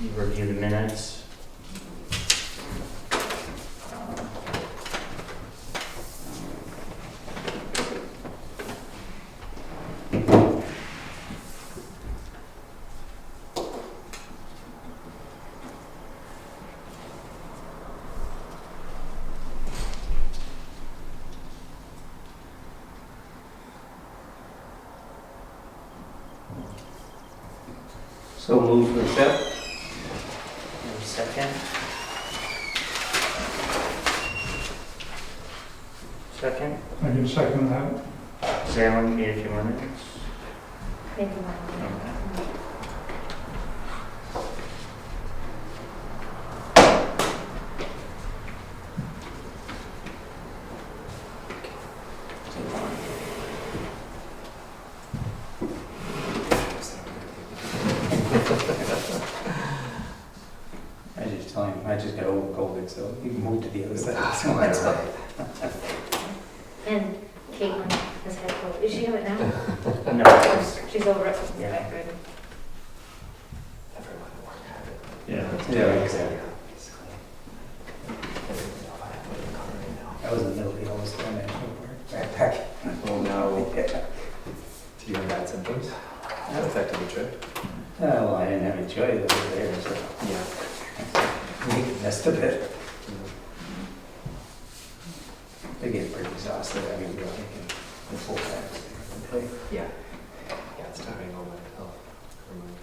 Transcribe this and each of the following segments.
you review the minutes. So move to accept. Second. Second. I can second that. Does anyone need a few more minutes? Maybe one. Okay. I just tell him, I just got over COVID, so you can move to the other side. So that's right. And Caitlin has had COVID. Is she have it now? No. She's over it. Yeah. Okay, good. Everyone at work had it. Yeah. Yeah, exactly. Basically. I don't even know if I have it in the car right now. I was in the middle of the Almost International backpack. Oh no. Did you have bad symptoms that affected the trip? Well, I didn't have a choice over there, so Yeah. we missed a bit. They get pretty exhausted. I mean, really, the full time. Yeah. Yeah, it's tiring on my health. Never mind.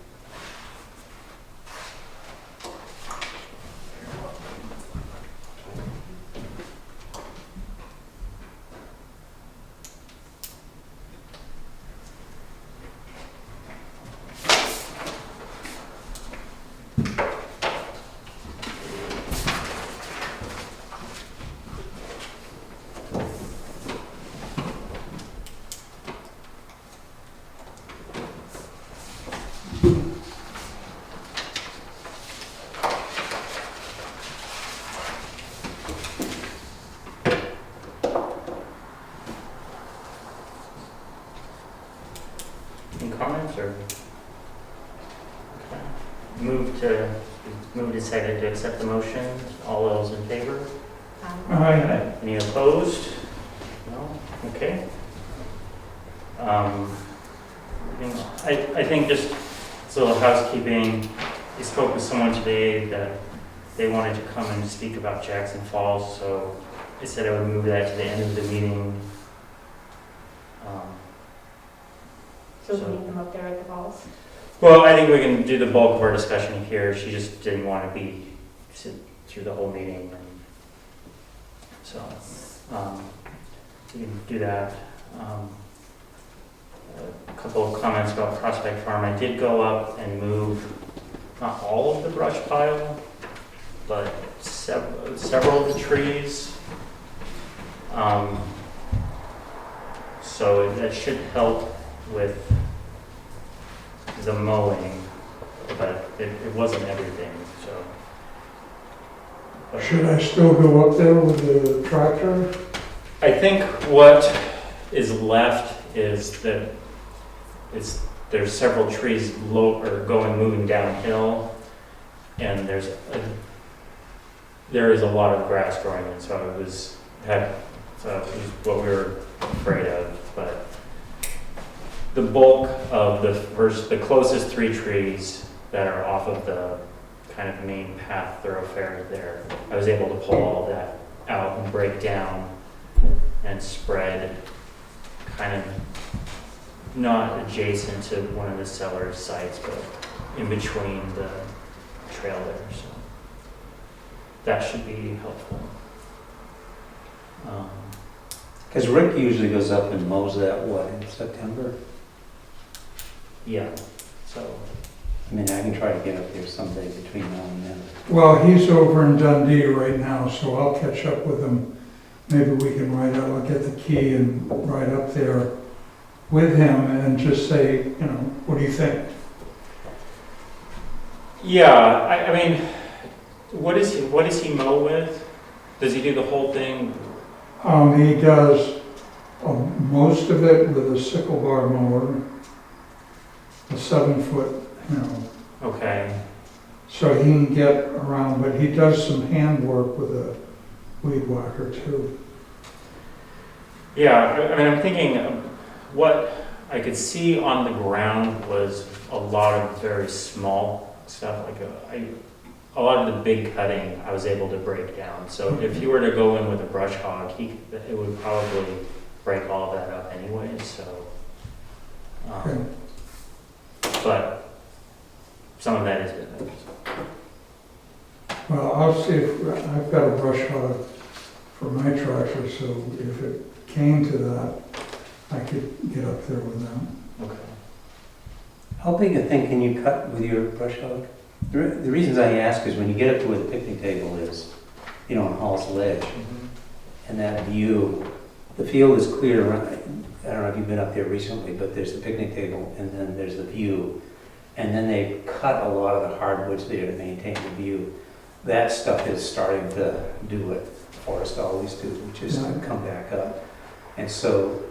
Any comments or? Okay. Move to second to accept the motion. All those in favor? Aye. Any opposed? No? Okay. I think just a little housekeeping. I spoke with someone today that they wanted to come and speak about Jackson Falls, so I said I would move that to the end of the meeting. So we meet them up there at the falls. Well, I think we can do the bulk of our discussion here. She just didn't want to sit through the whole meeting, and so we can do that. A couple of comments about Prospect Farm. I did go up and move not all of the brush pile, but several of the trees. So that should help with the mowing, but it wasn't everything, so. But Should I still go up there with the tractor? I think what is left is that there's several trees moving downhill, and there is a lot of grass growing in, so it was what we were afraid of, but the bulk of the closest three trees that are off of the kind of main path thoroughfare there, I was able to pull all that out and break down and spread kind of not adjacent to one of the seller's sites, but in between the trail there. So that should be helpful. Because Rick usually goes up and mows that, in September? Yeah, so I mean, I can try to get up there someday between now and then. Well, he's over in Dundee right now, so I'll catch up with him. Maybe we can I'll get the key and ride up there with him and just say, what do you think? yeah, I mean, what does he mow with? Does he do the whole thing? He does most of it with a sickle bar mower, a 7-foot, Okay. so he can get around, but he does some handwork with a weed whacker too. Yeah, I mean, I'm thinking what I could see on the ground was a lot of very small stuff, like a lot of the big cutting I was able to break down. So if you were to go in with a brush hog, it would probably break all of that up anyways, so. Okay. But some of that is good. Well, I'll see if, I've got a brush hog for my tractor, so if it came to that, I could get up there with them. Okay. How big a thing can you cut with your brush hog? The reasons I ask is when you get up to where the picnic table is, you know, on Hall's Ledge, and that view, the field is clear around, I don't know if you've been up there recently, but there's the picnic table, and then there's the view. And then they cut a lot of the hardwoods there to maintain the view. That stuff is starting to do what forests always do, which is to come back up. And so,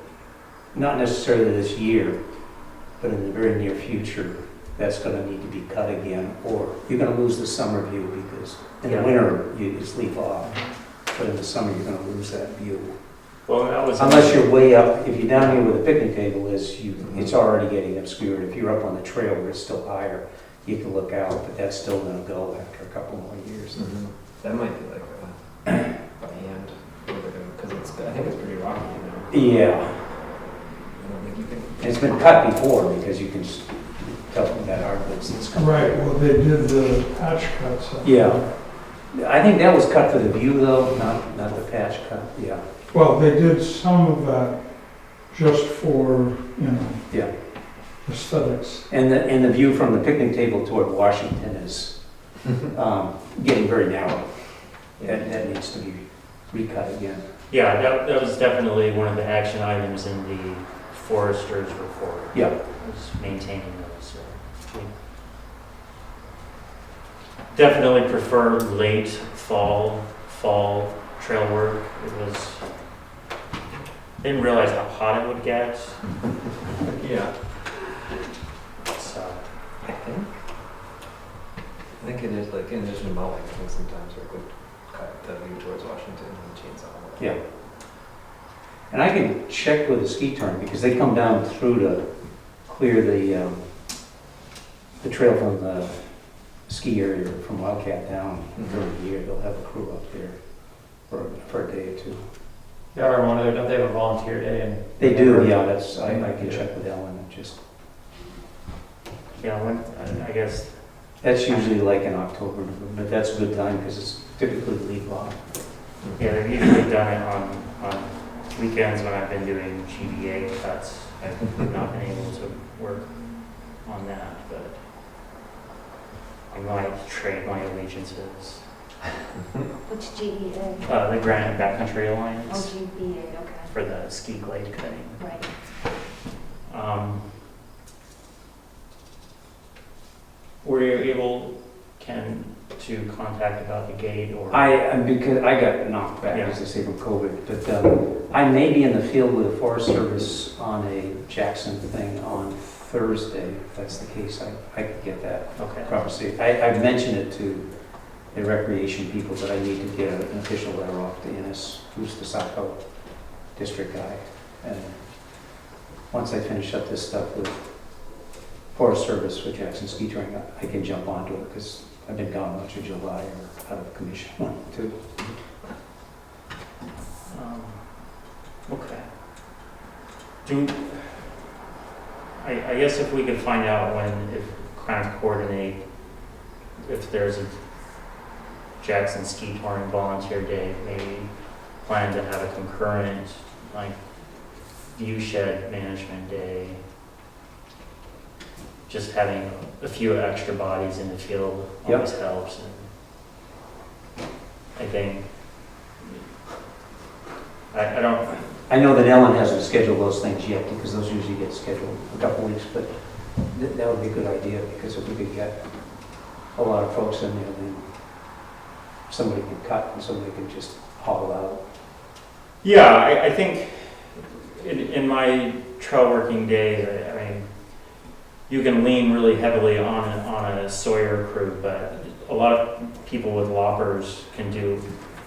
not necessarily this year, but in the very near future, that's gonna need to be cut again, or you're gonna lose the summer view, because in the winter, you just leave off. But in the summer, you're gonna lose that view. Well, that was. Unless you're way up, if you're down here where the picnic table is, it's already getting obscured. If you're up on the trail where it's still higher, you can look out, but that's still gonna go after a couple more years. That might be like a band, because I think it's pretty rocky, Yeah, I don't think you can. it's been cut before, because you can just tell from that hardwoods that's coming. Right, well, they did the patch cuts. Yeah. I think that was cut for the view though, not the patch cut, yeah. Well, they did some of that just for, Yeah. aesthetics. And the view from the picnic table toward Washington is getting very narrow. That needs to be recut again. Yeah, that was definitely one of the action items in the forester's report. Yeah. Was maintaining those. So we definitely prefer late fall trail work. Didn't realize how hot it would get. Yeah. So I think it is like in addition to mowing, I think sometimes we could cut the view towards Washington and chainsaw. Yeah. And I can check with the ski turn, because they come down through to clear the trail from the ski area from Wildcat down during the year. They'll have a crew up there for a day or two. Yeah, or one of their, don't they have a volunteer day? And They do, yeah, I can check with Ellen and just, yeah, I guess that's usually like in October, but that's a good time because it's typically leaf off. yeah, they've usually done it on weekends when I've been doing GBA cuts. I've not been able to work on that, but I might trade my allegiances. Which GBA? The Granite Backcountry Oh, Alliance GBA, okay, for the ski glade cutting. right. Were you able, Ken, to contact about the gate or? Because I got knocked back, as they say, from COVID, but I may be in the field with the Forest Service on a Jackson thing on Thursday. If that's the case, I could get that Okay. conversation. I've mentioned it to the recreation people, but I need to get an official letter off to Ennis, who's the Saco district guy. And once I finish up this stuff with Forest Service with Jackson Ski Touring, I can jump onto it, because I've been gone much of July or out of commission too. Okay. I guess if we could find out if kind of coordinate, if there's a Jackson Ski Touring Volunteer Day, maybe plan to have a concurrent, like, view shed management day. Just having a few extra bodies in the field always helps. And I think, I don't. I know that Ellen hasn't scheduled those things yet, because those usually get scheduled a couple weeks, but that would be a good idea, because if we could get a lot of folks in there, then somebody can cut and somebody can just haul out. Yeah, I think in my trail working days, I mean, you can lean really heavily on a Sawyer crew, but a lot of people with loppers can do,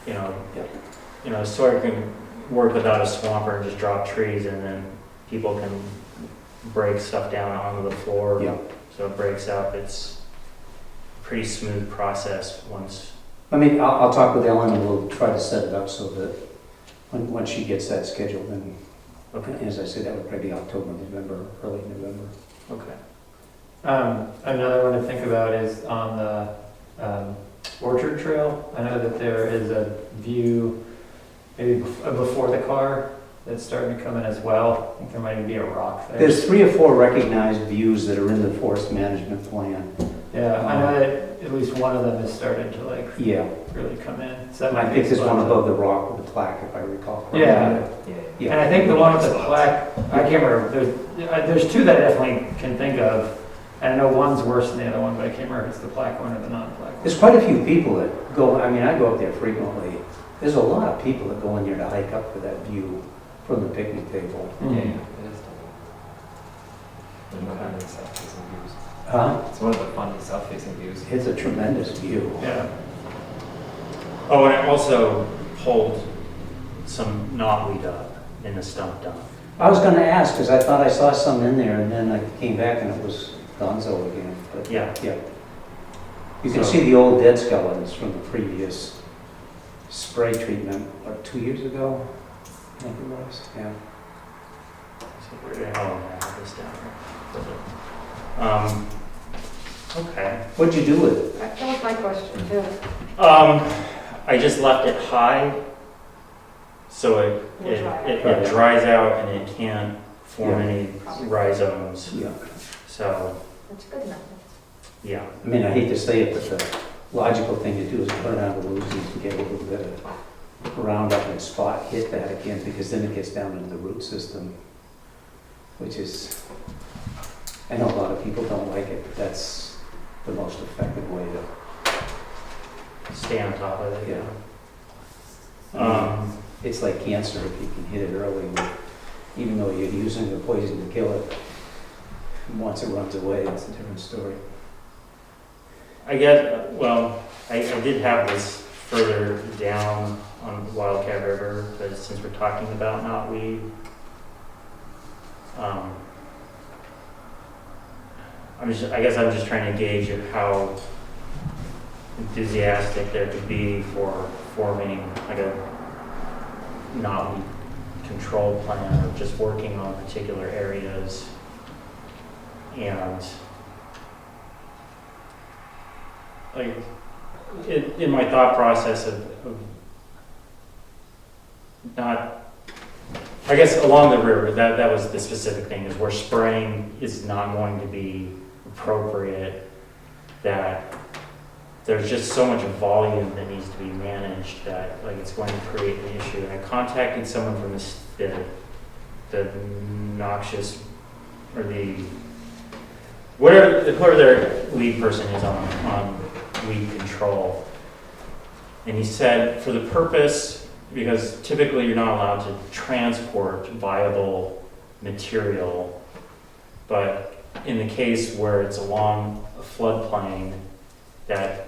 you know, sort of can work without a swamper and just drop trees, and then people can break stuff down onto the floor. Yeah. So it breaks up. It's a pretty smooth process once. I mean, I'll talk with Ellen and we'll try to set it up so that once she gets that scheduled, then, Okay. as I said, that would probably be October, November, early November. Okay. Another one to think about is on the Orchard Trail. I know that there is a view maybe before the car that's starting to come in as well. I think there might even be a rock there. There's 3 or 4 recognized views that are in the forest management plan. Yeah, I know that at least one of them has started to like Yeah, really come in. So that and might I be think there's a spot one to- above the rock with the plaque, if I recall correctly. Yeah. Yeah. And I think the one with the plaque, I can't remember, there's 2 that I definitely can think of. And I know one's worse than the other one, but I can't remember if it's the plaque one or the non-plaque one. There's quite a few people that go, I mean, I go up there frequently. There's a lot of people that go in there to hike up for that view from the picnic table. Yeah, Mhm. it is double. There's no funny south-facing views. Huh? It's one of the funny south-facing views. It's a tremendous view. Yeah. Oh, and I also pulled some knotweed up in the stump dump. I was gonna ask, because I thought I saw some in there, and then I came back and it was gonzo again. But Yeah. yeah. You can So- see the old dead skeletons from the previous spray treatment, what, 2 years ago? I think it was, yeah. So where the hell am I have this down here? Okay. What'd you do with it? That was my question too. I just left it high, so it dries out and it can't form Yeah. any rhizomes. Yeah. So, That's good enough. yeah. I mean, I hate to say it, but the logical thing to do is put it on the loosies and get a little bit of Roundup and spot hit that again, because then it gets down into the root system, which is, I know a lot of people don't like it, but that's the most effective way to, Stay on top of it. yeah. It's like cancer, if you can hit it early, even though you're using the poison to kill it, once it runs away, it's a different story. I get, well, I did have this further down on Wildcat River, but since we're talking about knotweed, I guess I'm just trying to gauge how enthusiastic there could be for forming like a knotweed control plan or just working on particular areas. And like in my thought process of not, I guess along the river, that was the specific thing, is where spraying is not going to be appropriate, that there's just so much volume that needs to be managed that like it's going to create an issue. And I contacted someone from the noxious, or the, whoever their lead person is on weed control. And he said for the purpose, because typically you're not allowed to transport viable material, but in the case where it's along a floodplain, that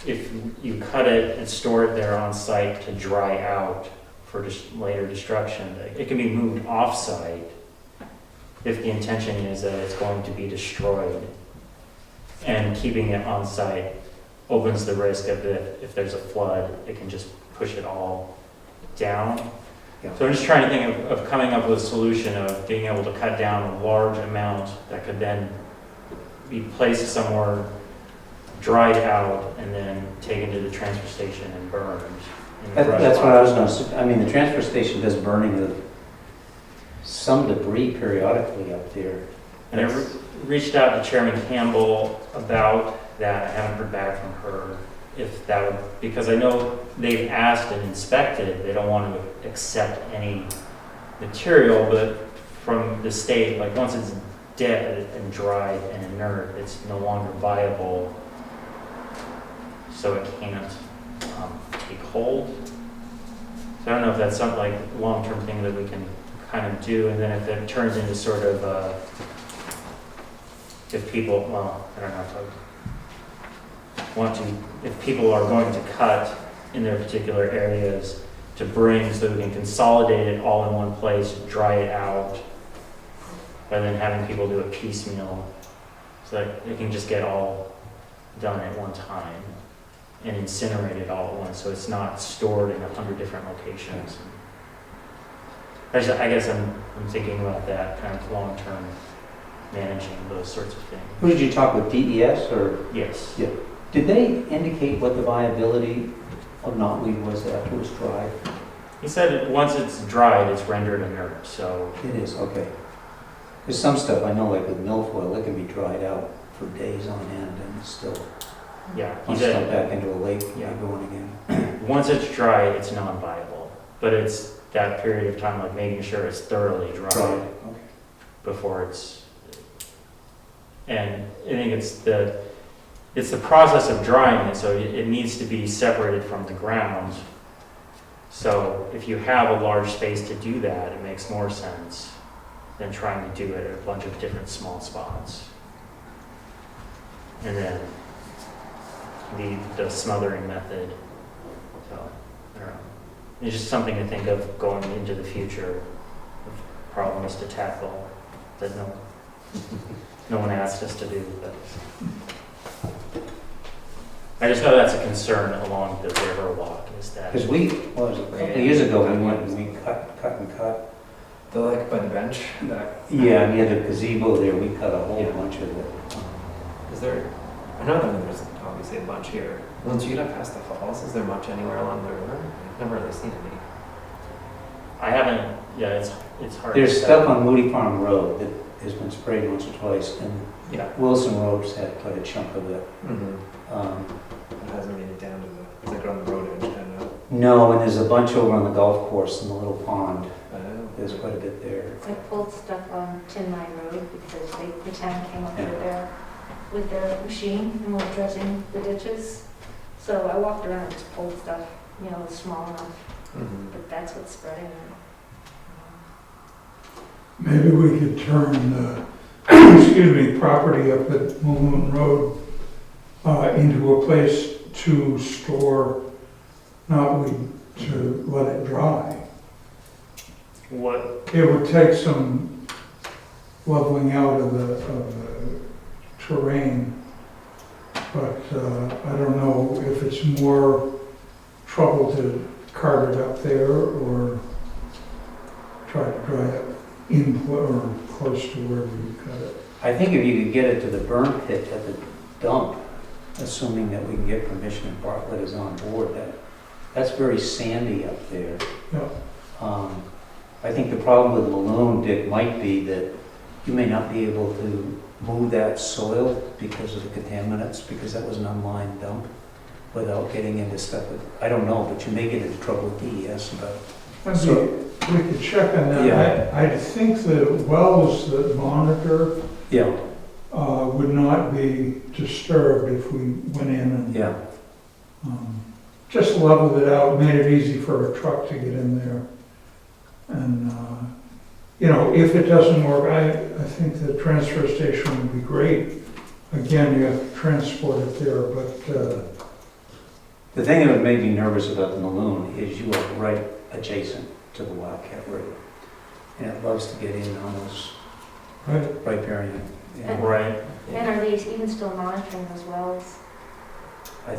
if you cut it and store it there on site to dry out for later destruction, it can be moved off site if the intention is that it's going to be destroyed. And keeping it on site opens the risk of that if there's a flood, it can just push it all down. Yeah. So I'm just trying to think of coming up with a solution of being able to cut down a large amount that could then be placed somewhere, dried out, and then taken to the transfer station and burned. in the That's brush what I was pile. going to say. I mean, the transfer station does burning of some debris periodically up there. And I reached out to Chairman Campbell about that. I haven't heard back from her if that would, because I know they've asked and inspected. They don't want to accept any material, but from the state, like once it's dead and dried and inert, it's no longer viable. So it can't take hold. So I don't know if that's something like long-term thing that we can kind of do, and then if it turns into sort of if people, well, I don't know, want to, if people are going to cut in their particular areas, to bring so we can consolidate it all in one place, dry it out, rather than having people do it piecemeal, so that it can just get all done at one time and incinerate it all at once, so it's not stored in 100 different locations. I guess I'm thinking about that kind of long-term managing those sorts of things. Who did you talk with, DES or? Yes. Yeah. Did they indicate what the viability of knotweed was after it was dry? He said once it's dried, it's rendered inert, so. It is, okay. There's some stuff I know, like with milfoil, it can be dried out for days on end and it's still, Yeah, he once it's said back into a lake, Yeah. you're going again. once it's dry, it's non-viable, but it's that period of time, like making sure it's thoroughly dry Dry, okay. before it's. And I think it's the process of drying it, so it needs to be separated from the ground. So if you have a large space to do that, it makes more sense than trying to do it at a bunch of different small spots. And then the smothering method. So, I don't know. It's just something to think of going into the future of problems to tackle that no one asked us to do. But I just know that's a concern along the river walk, is that. Because what was it, a couple of years ago, we went and we cut. The like by the bench, that, Yeah, near the gazebo there, we cut a whole Yeah. bunch of it. is there, I know that there's obviously a bunch here. Once you get up past the falls, is there much anywhere along the river? I've never really seen any. I haven't, it's hard. There's to say. stuff on Moody Farm Road that has been sprayed once or twice, and Yeah. Wilson Road's had quite a chunk of it. Mm-hmm. It hasn't made it down to the, it's like on the road edge kind of. No, and there's a bunch over on the golf course in the little pond. There's quite a bit there. I pulled stuff on Tin Mine Road because the town came up with their machine and were dredging the ditches. So I walked around and just pulled stuff, it's small enough, Mm-hmm. but that's what's spreading. Maybe we could turn the, property up at Moon Road into a place to store knotweed, to let it dry. What, It would take some leveling out of the terrain, but I don't know if it's more trouble to cart it up there or try to dry it or close to wherever you cut it. I think if you could get it to the burn pit at the dump, assuming that we can get permission and Bartlett is on board, that's very sandy up there. Yeah. I think the problem with Malone, Dick, might be that you may not be able to move that soil because of the contaminants, because that was an unlined dump, without getting into stuff with, I don't know, but you may get into trouble with DES about. We could check on that. Yeah. I think the wells that monitor Yeah, would not be disturbed if we went in and yeah. just leveled it out, made it easy for a truck to get in there. And, if it doesn't work, I think the transfer station would be great. Again, you have to transport it there, but The thing that would make me nervous about the Malone is you are right adjacent to the Wildcat River. And it loves to get in on those riparian. right? And are they even still monitoring those wells? I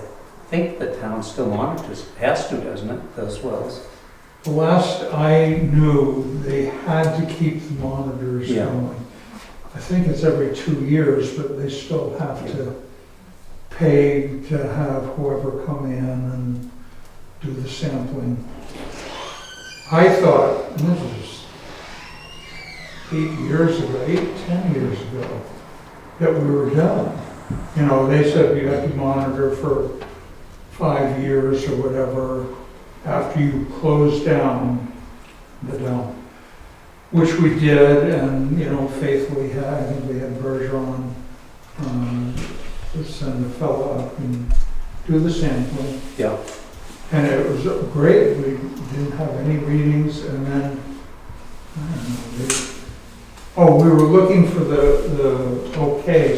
think the town still monitors, has to, doesn't it, those wells? the last I knew, they had to keep the monitors Yeah. going. I think it's every 2 years, but they still have to pay to have whoever come in and do the sampling. I thought, and this was 10 years ago, that we were done. They said you have to monitor for 5 years or whatever after you close down the dump, which we did, and, faithfully had, I think we had Bergeron to send a fellow up and do the sampling. Yeah. And it was great. We didn't have any readings, and then, we were looking for the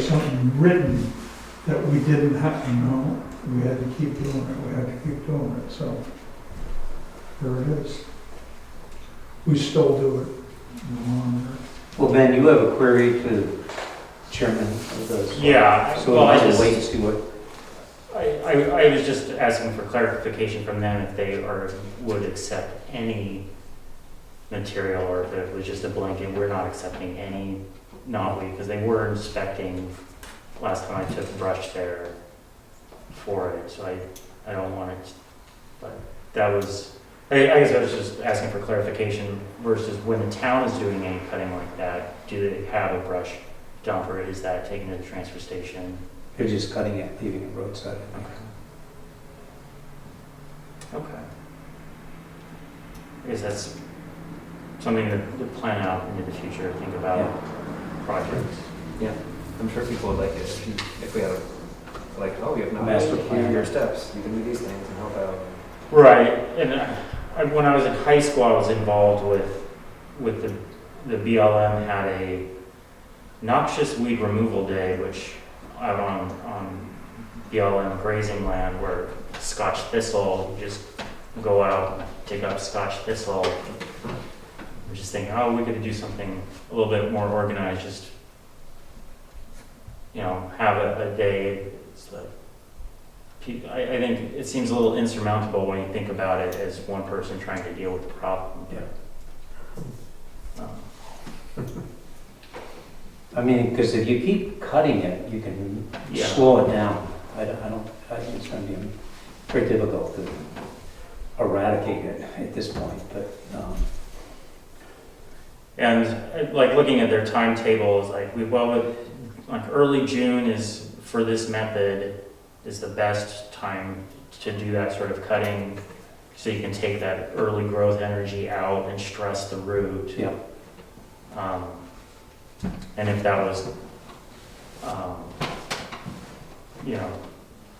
something written that we didn't have, we had to keep doing it, so there it is. We still do it no longer. Well, Ben, you have a query to chairman of those. Yeah, So well, I we'll just, wait and see what, I was just asking for clarification from them if they would accept any material, or if it was just a blanket, we're not accepting any knotweed, because they were inspecting last time I took brush there for it, so I don't want it, but that was, I guess I was just asking for clarification versus when the town is doing any cutting like that, do they have a brush dumper? Is that taken to the transfer station? they're just cutting it, leaving it roadside. Okay. I guess that's something to plan out into the future, think about projects. I'm sure people would like it if we had we have not Master here plan. are your steps, you can do these things and help out. Right, and when I was in high school, I was involved with the BLM had a noxious weed removal day, which out on BLM grazing land where Scotch thistle, you just go out and dig up Scotch thistle. I'm just thinking, oh, we could do something a little bit more organized, just, have a day. It's like, I think it seems a little insurmountable when you think about it as one person trying to deal with the problem. I mean, because if you keep cutting it, you can Yeah. slow it down. I think it's going to be very difficult to eradicate it at this point, but, And like looking at their timetables, like early June is for this method is the best time to do that sort of cutting, so you can take that early growth energy out and stress the root. yeah. And if that was,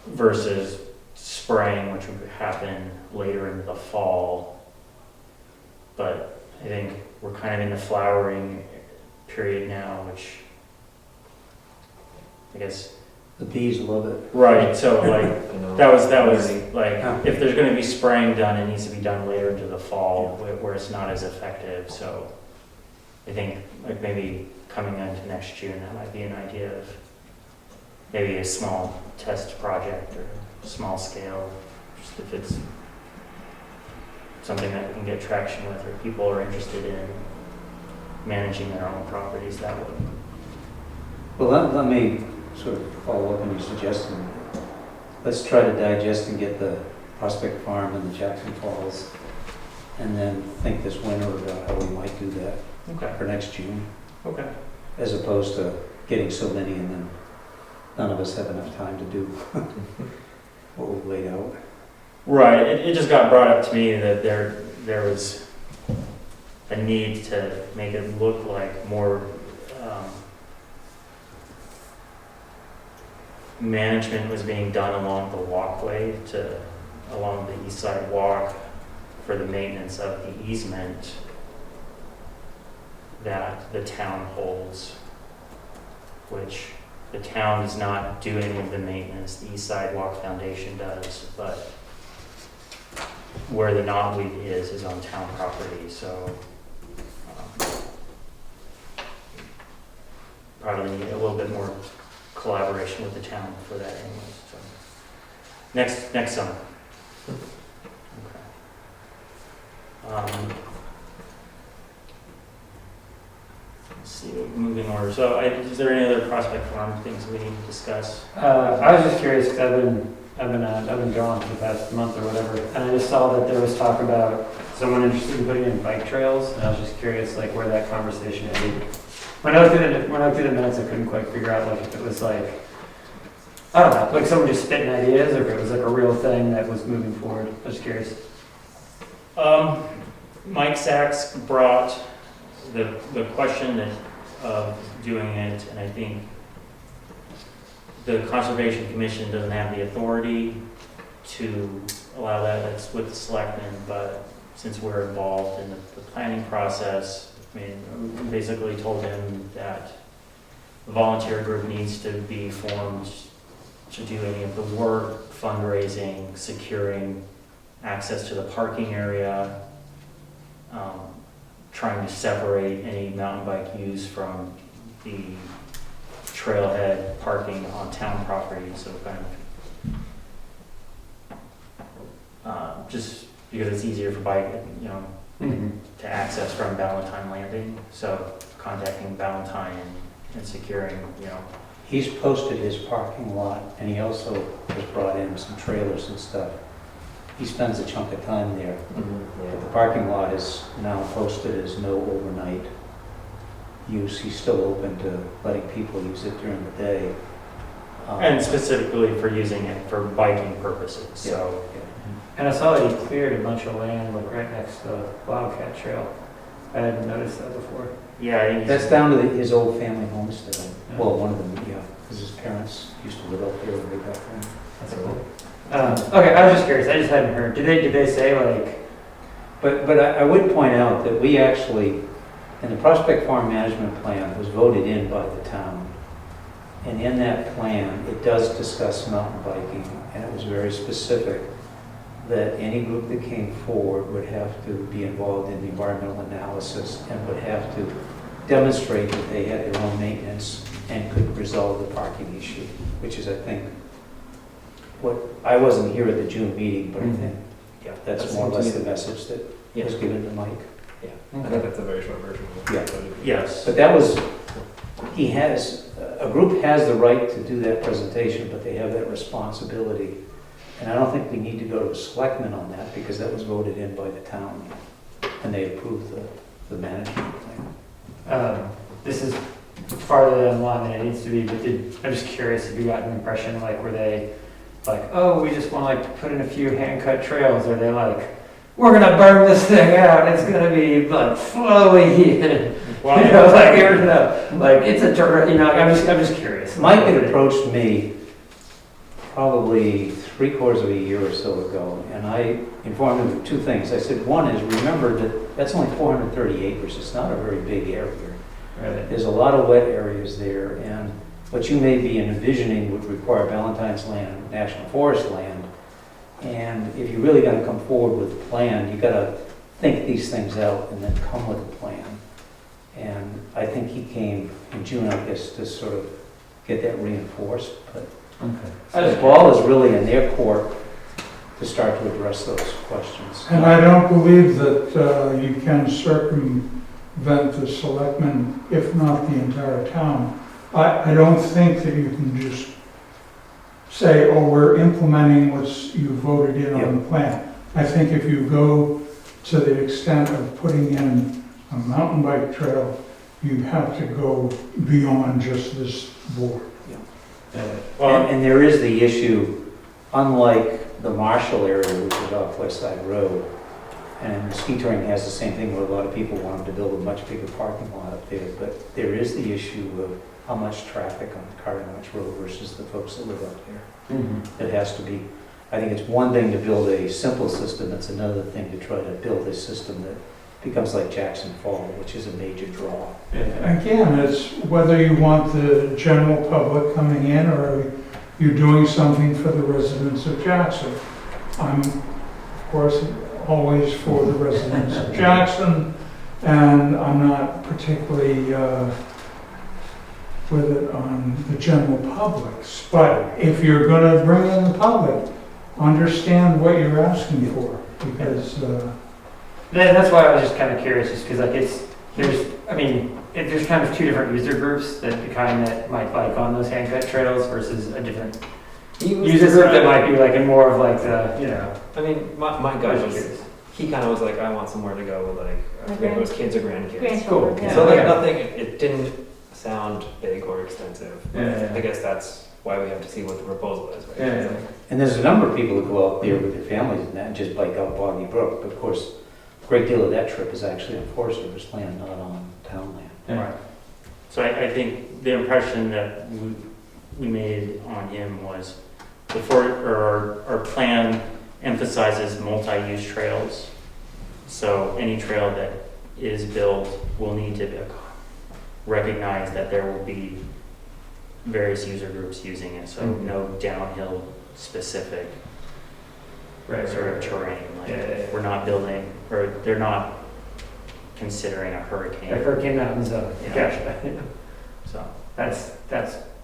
versus spraying, which would happen later in the fall. But I think we're kind of in the flowering period now, which I guess. The bees love it. Right, so like, You know, that was like, Yeah. if there's gonna be spraying done, it needs to be done later into the fall, where it's not as effective, so I think like maybe coming into next June, that might be an idea of maybe a small test project or small scale, just if it's something that we can get traction with, or people are interested in managing their own properties that way. Well, let me sort of follow up on your suggestion. Let's try to digest and get the Prospect Farm and the Jackson Falls, and then think this winter about how we might do that Okay, for next June, okay. as opposed to getting so many and then none of us have enough time to do what we've laid out. Right, it just got brought up to me that there was a need to make it look like more management was being done along the walkway along the east side walk for the maintenance of the easement that the town holds, which the town is not doing any of the maintenance, the East Sidewalk Foundation does, but where the knotweed is on town property, so probably need a little bit more collaboration with the town for that anyway, so. Next summer. Okay. Let's see, moving order. So is there any other Prospect Farm things we need to discuss? I was just curious because I've been gone for the past month or whatever, and I just saw that there was talk about someone interested in putting in bike trails, and I was just curious like where that conversation ended. When I looked through the minutes, I couldn't quite figure out like if it was like, I don't know, like someone just spitting ideas, or if it was like a real thing that was moving forward. I was just curious. Mike Sachs brought the question of doing it, and I think the Conservation Commission doesn't have the authority to allow that. That's with the selectmen, but since we're involved in the planning process, I mean, we basically told him that the volunteer group needs to be formed to do any of the work, fundraising, securing access to the parking area, trying to separate any mountain bike use from the trailhead parking on town property, so kind of just because it's easier for bike, to access from Valentine Landing. So contacting Valentine and securing, He's posted his parking lot, and he also has brought in some trailers and stuff. He spends a chunk of time there. But the parking lot is now posted as no overnight use. He's still open to letting people use it during the day. and specifically for using it for biking purposes, so. And I saw that he cleared a bunch of land like right next to the Wildcat Trail. I hadn't noticed that before. Yeah, I think he's- That's down to his old family homestead. Well, one of them, yeah, because his parents used to live up there when they got there. That's cool. Okay, I was just curious. I just hadn't heard. Did they say like? But I would point out that we actually, in the Prospect Farm Management Plan, was voted in by the town. And in that plan, it does discuss mountain biking, and it was very specific that any group that came forward would have to be involved in the environmental analysis and would have to demonstrate that they had their own maintenance and could resolve the parking issue, which is, I think, what, I wasn't here at the June meeting, but I think that's more or less the message that was given to Mike. Yeah, I think that's a very short version of Yeah. it. Yes. But that was, he has, a group has the right to do that presentation, but they have that responsibility. And I don't think we need to go to the selectmen on that, because that was voted in by the town, and they approved the management plan. This is farther down the line than it needs to be, but I'm just curious if you got an impression, like, were they like, oh, we just want to put in a few hand-cut trails, or they like, we're gonna burn this thing out, it's gonna be like flowy, and, Well, like it's a I'm just curious. Mike had approached me probably 3/4 of a year or so ago, and I informed him of two things. I said, one is, remember that that's only 430 acres, it's not a very big area. Right. There's a lot of wet areas there, and what you may be envisioning would require Valentine's land, National Forest land. And if you're really gonna come forward with a plan, you gotta think these things out and then come with a plan. And I think he came in June, I guess, to sort of get that reinforced, but the ball is really in their court to start to address those questions. And I don't believe that you can circumvent the selectmen, if not the entire town. I don't think that you can just say, oh, we're implementing what you voted in on the plan. I think if you go to the extent of putting in a mountain bike trail, you have to go beyond just this board. And there is the issue, unlike the Marshall area, which is off West Side Road, and ski touring has the same thing where a lot of people want to build a much bigger parking lot up there, but there is the issue of how much traffic on Cardinal Road versus the folks that live up there. It has to be, I think it's one thing to build a simple system, it's another thing to try to build a system that becomes like Jackson Fall, which is a major draw. Again, it's whether you want the general public coming in or you're doing something for the residents of Jackson. I'm, of course, always for the residents of Jackson, and I'm not particularly with it on the general publics. But if you're going to bring in the public, understand what you're asking for, because That's why I was just kind of curious, just because like there's kind of two different user groups, that the kind that might bike on those hand-cut trails versus a different user group that might be like in more of like the, I mean, my guy was, he kind of was like, I want somewhere to go with like, I forget if it was kids or grandkids. Grandchildren, yeah. So like Yeah. nothing, it didn't sound big or extensive. Yeah. I guess that's why we have to see what the proposal is, right? Yeah. And there's a number of people who go out there with their families and that, and just bike out Boggy Brook, but of course, a great deal of that trip is actually on Forest Service land, not on town land. Right. So I think the impression that we made on him was our plan emphasizes multi-use trails. So any trail that is built will need to recognize that there will be various user groups using it, so Mhm. no downhill specific Right, sort of right, terrain. Like, Yeah, yeah, yeah. we're not building, or they're not considering a hurricane. Yeah, Hurricane Mountain Zone, Yeah. gotcha. So, That's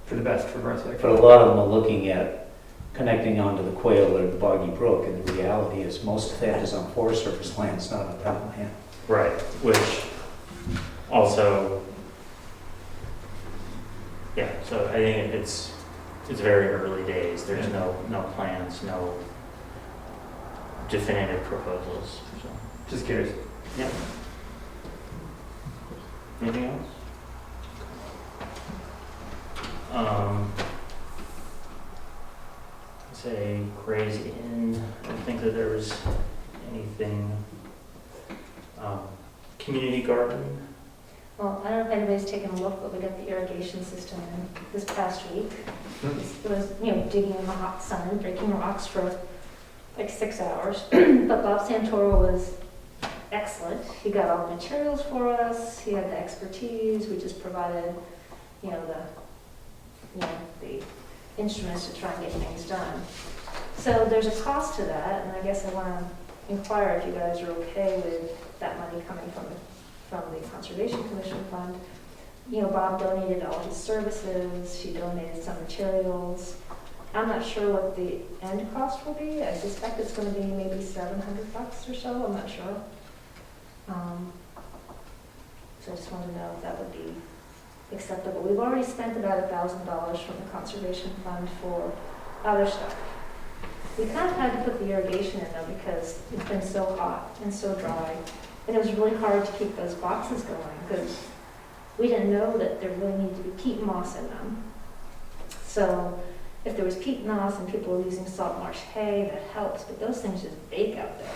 for the best for Brunswick. But a lot of them are looking at connecting onto the Quail or the Boggy Brook, and the reality is most of that is on Forest Service land, it's not on town land. right, which also, yeah, so I think it's very early days. There's Yeah. no plans, no definitive proposals, so. Just curious. Yeah. Anything else? Say crazy Inn, I don't think that there was anything. Community garden, Well, I don't know if anybody's taken a look, but we got the irrigation system in this past week. It was, digging in the hot sun and breaking rocks for like 6 hours. But Bob Santoro was excellent. He got all the materials for us. He had the expertise. We just provided, the instruments to try and get things done. So there's a cost to that, and I guess I want to inquire if you guys are okay with that money coming from the Conservation Commission fund. Bob donated all his services. She donated some materials. I'm not sure what the end cost will be. I suspect it's going to be maybe $700 or so. I'm not sure. So I just wanted to know if that would be acceptable. We've already spent about $1,000 from the Conservation Fund for other stuff. We kind of had to put the irrigation in though because it's been so hot and so dry. And it was really hard to keep those boxes going because we didn't know that there really needed to be peat moss in them. So if there was peat moss and people were using salt marsh hay, that helps, but those things just bake out there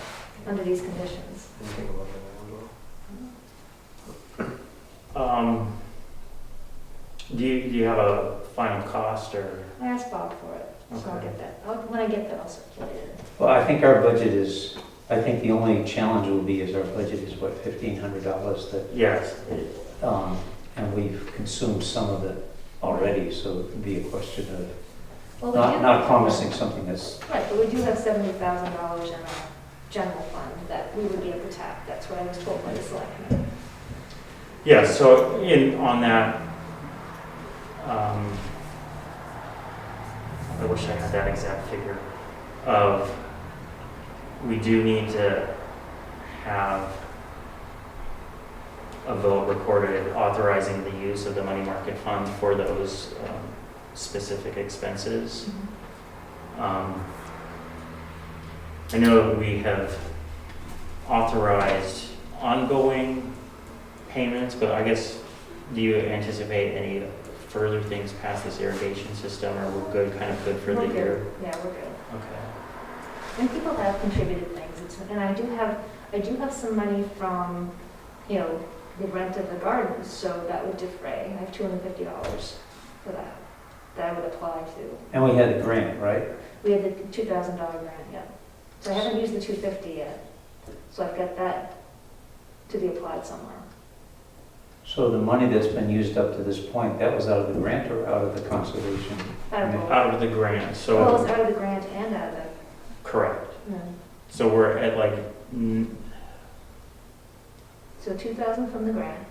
under these conditions. do you have a final cost or? I asked Bob for it, so I'll Okay. get that. When I get that, I'll circulate it. Well, I think our budget is, I think the only challenge will be is our budget is what, $1,500 that, Yes. and we've consumed some of it already, so it'd be a question of Well, we do- not promising something that's, Right, but we do have $70,000 in our general fund that we would be able to tap. That's what I was told by the selectmen. Yeah, so on that, I wish I had that exact figure of, we do need to have a vote recorded authorizing the use of the money market fund for those specific expenses. I know we have authorized ongoing payments, but I guess, do you anticipate any further things past this irrigation system, or we're good, kind of good for We're the good. year? Yeah, we're good. Okay. And people have contributed things. And I do have some money from, the rent of the gardens, so that would defray. I have $250 for that I would apply to. and we had the grant, right? We have the $2,000 grant, yeah. So I haven't used the $250 yet. So I've got that to be applied somewhere. So the money that's been used up to this point, that was out of the grant or out of the conservation? Out of both. Out of the grant, Well, it's so, out of the grant and out of correct. the, So we're at like so 2,000 from the grant,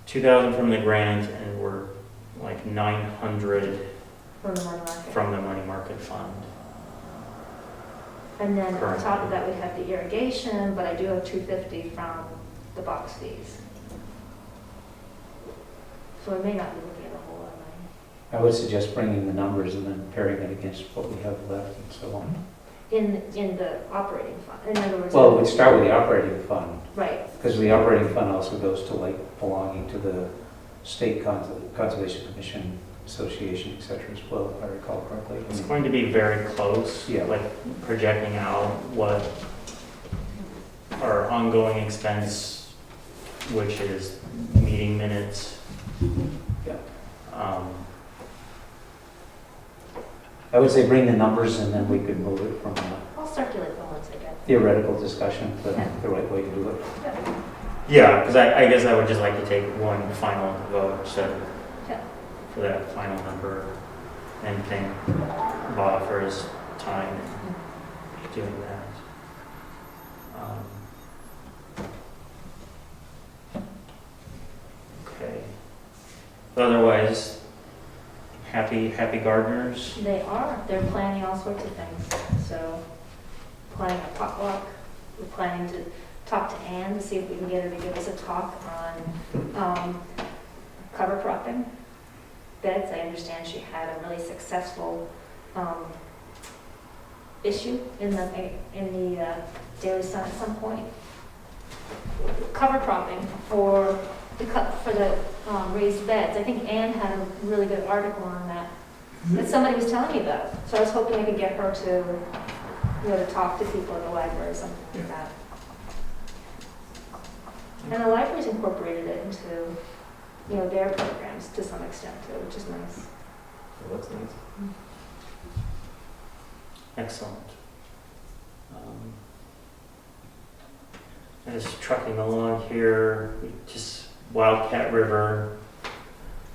2,000 from the grant, and we're like 900 from the money market. from the money market fund. And then on top Currently. of that, we have the irrigation, but I do have $250 from the box fees. So we may not be looking at a whole lot of money. I would suggest bringing the numbers and then pairing it against what we have left and so on. In the operating fund, in other words. Well, we'd start with the operating fund, Right, because the operating fund also goes to like belonging to the State Conservation Commission Association, et cetera, as well, if I recall correctly. It's going to be very close, Yeah. like projecting out what our ongoing expense, which is meeting minutes. Yeah. Um, I would say bring the numbers and then we could move it from a I'll circulate them once I get. theoretical discussion to the right way to do it. Yeah, because I guess I would just like to take one final vote, so Yeah. for that final number. and thank Bob for his time in doing that. Okay. Otherwise, happy gardeners. They are, they're planning all sorts of things, so planning a potluck, we're planning to talk to Ann to see if we can get her to give us a talk on cover cropping beds. I understand she had a really successful issue in the Daily Sun at some point. Cover cropping for the raised beds. I think Ann had a really good article on that somebody was telling me about. So I was hoping I could get her to talk to people at the library or something like that. And the library's incorporated it into their programs to some extent too, which is nice. It looks nice. Excellent. Just trucking along here, just Wildcat River.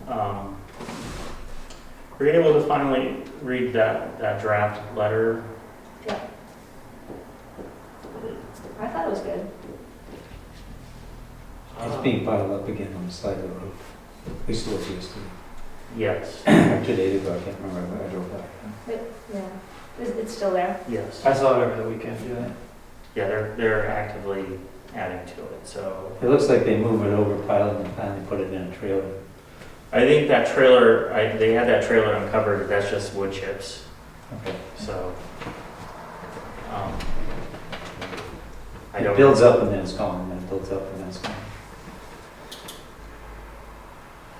Were you able to finally read that draft letter? Yeah. I thought it was good. It's being piled up again on the side of the road. We still was yesterday. Yes. 2 days ago, I can't remember if I drove by. Yeah. It's still there. Yes. I saw it over the weekend, yeah. Yeah, they're actively adding to it. So It looks like they move it over, pile it, and finally put it in a trailer. I think that trailer, they had that trailer uncovered. That's just wood chips. Okay. So I It don't. builds up and then it's gone, and then it builds up and then it's gone.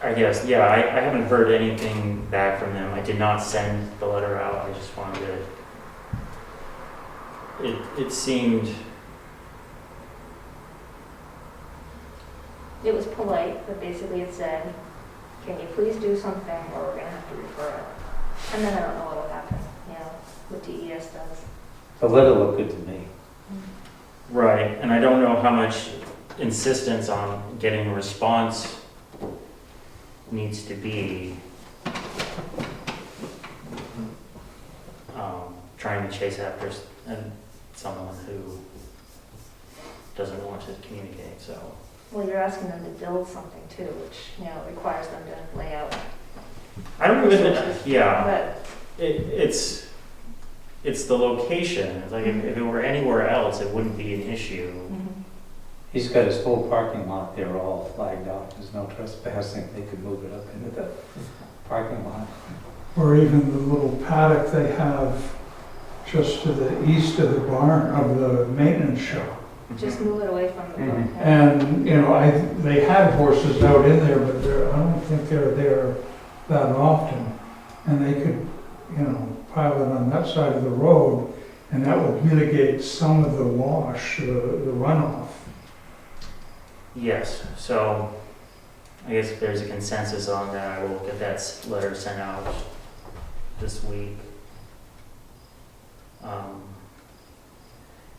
I guess, yeah, I haven't heard anything back from them. I did not send the letter out. I just wanted to, it seemed, It was polite, but basically it said, can you please do something or we're gonna have to refer it. And then I don't know what will happen, what DES does. The letter looked good to me. right, and I don't know how much insistence on getting a response needs to be. Trying to chase after someone who doesn't want to communicate, so. Well, you're asking them to build something too, which, requires them to lay out. I don't even, resources. yeah, But it's the location. It's like if it were anywhere else, it wouldn't be an issue. He's got his whole parking lot there all flagged off. There's no trespassing. They could move it up into the parking lot. Or even the little paddock they have just to the east of the barn, of the maintenance shop. just move it away from the road. And, they had horses out in there, but I don't think they're there that often. And they could, pile it on that side of the road, and that would mitigate some of the wash, the runoff. Yes, so I guess if there's a consensus on that, I will get that letter sent out this week.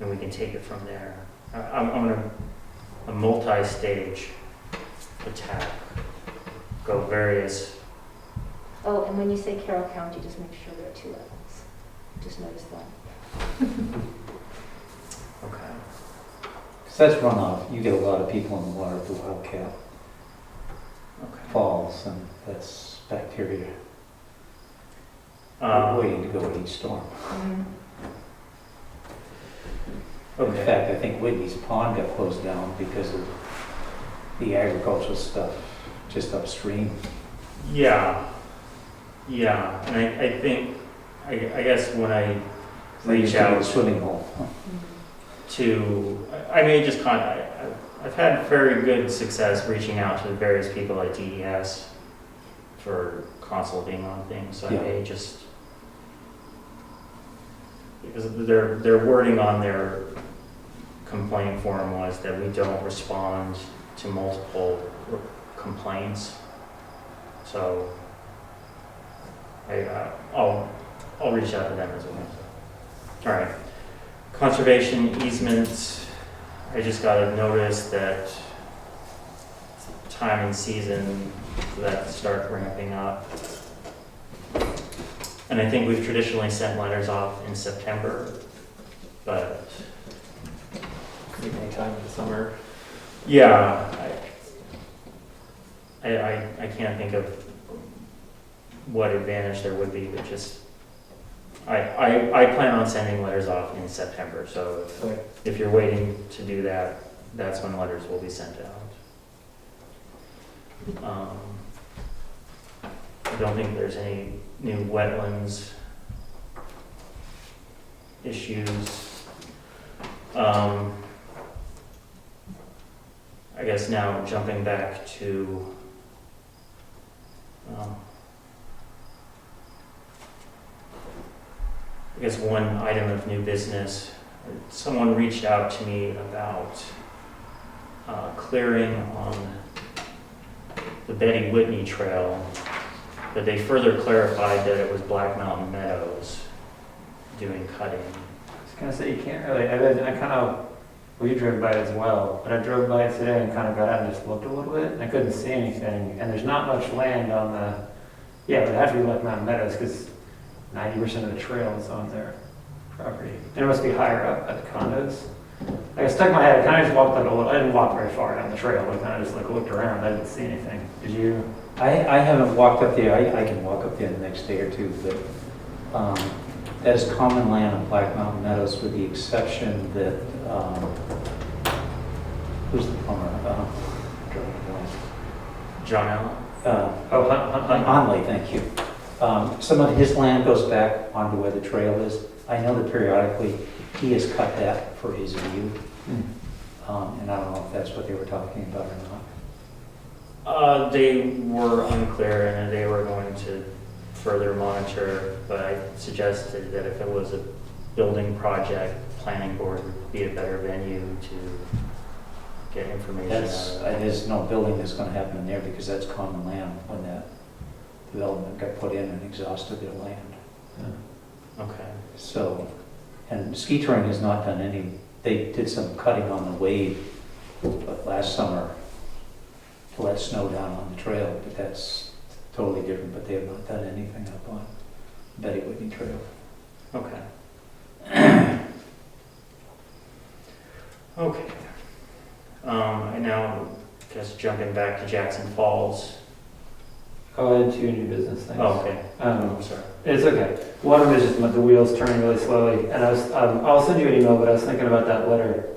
And we can take it from there. I'm gonna a multi-stage attack, go various. Oh, and when you say Carroll County, just make sure there are 2 levels. Just notice that. Okay. Because that's runoff. You get a lot of people in the water at the Wildcat Okay. Falls, and that's bacteria Um, waiting to go with each storm. In Okay. fact, I think Whitney's Pond got closed down because of the agricultural stuff just upstream. Yeah. Yeah, and I think, I guess when I reach Like a out swimming hole. to, I may just I've had very good success reaching out to the various people at DES for consulting on things, so I Yeah. may just, because their wording on their complaint form was that we don't respond to multiple complaints. So I'll reach out to them as well. All right. Conservation easements. I just got a notice that time and season for that to start ramping up. And I think we've traditionally sent letters off in September, but Anytime in the summer. yeah, I can't think of what advantage there would be, but just, I plan on sending letters off in September, so Okay. if you're waiting to do that, that's when letters will be sent out. I don't think there's any new wetlands issues. I guess now jumping back to I guess one item of new business. Someone reached out to me about clearing on the Betty Whitney Trail, but they further clarified that it was Black Mountain Meadows doing cutting. I was gonna say, you can't really, I kind of, we drove by it as well, but I drove by it today and kind of got out and just looked a little bit, and I couldn't see anything, and there's not much land on the, yeah, but it has to be Black Mountain Meadows, because 90% of the trail is on their property. And it must be higher up at the condos. Like, I stuck my head, I kind of just walked like a little, I didn't walk very far down the trail, I kind of just like looked around, I didn't see anything. Did you? I haven't walked up there, I can walk up there the next day or two, but that is common land on Black Mountain Meadows with the exception that, who's the plumber? Drawing a blank. John Allen? Oh, Hunley, thank you. Some of his land goes back onto where the trail is. I know that periodically he has cut that for his view. And I don't know if that's what they were talking about or not. They were unclear and they were going to further monitor, but I suggested that if it was a building project, planning board would be a better venue to get information out of that. There's no building that's going to happen in there because that's common land when that development got put in and exhausted their land. Okay. So, and ski touring has not done any, they did some cutting on the wave last summer to let snow down on the trail, but that's totally different, but they have not done anything up on Betty Whitney Trail. Okay. Okay. I now guess jumping back to Jackson Falls. Oh, I had two new business things. Oh, okay. Um, Sorry. It's okay. One of them is just the wheels turning really slowly, and I'll send you an email, but I was thinking about that letter.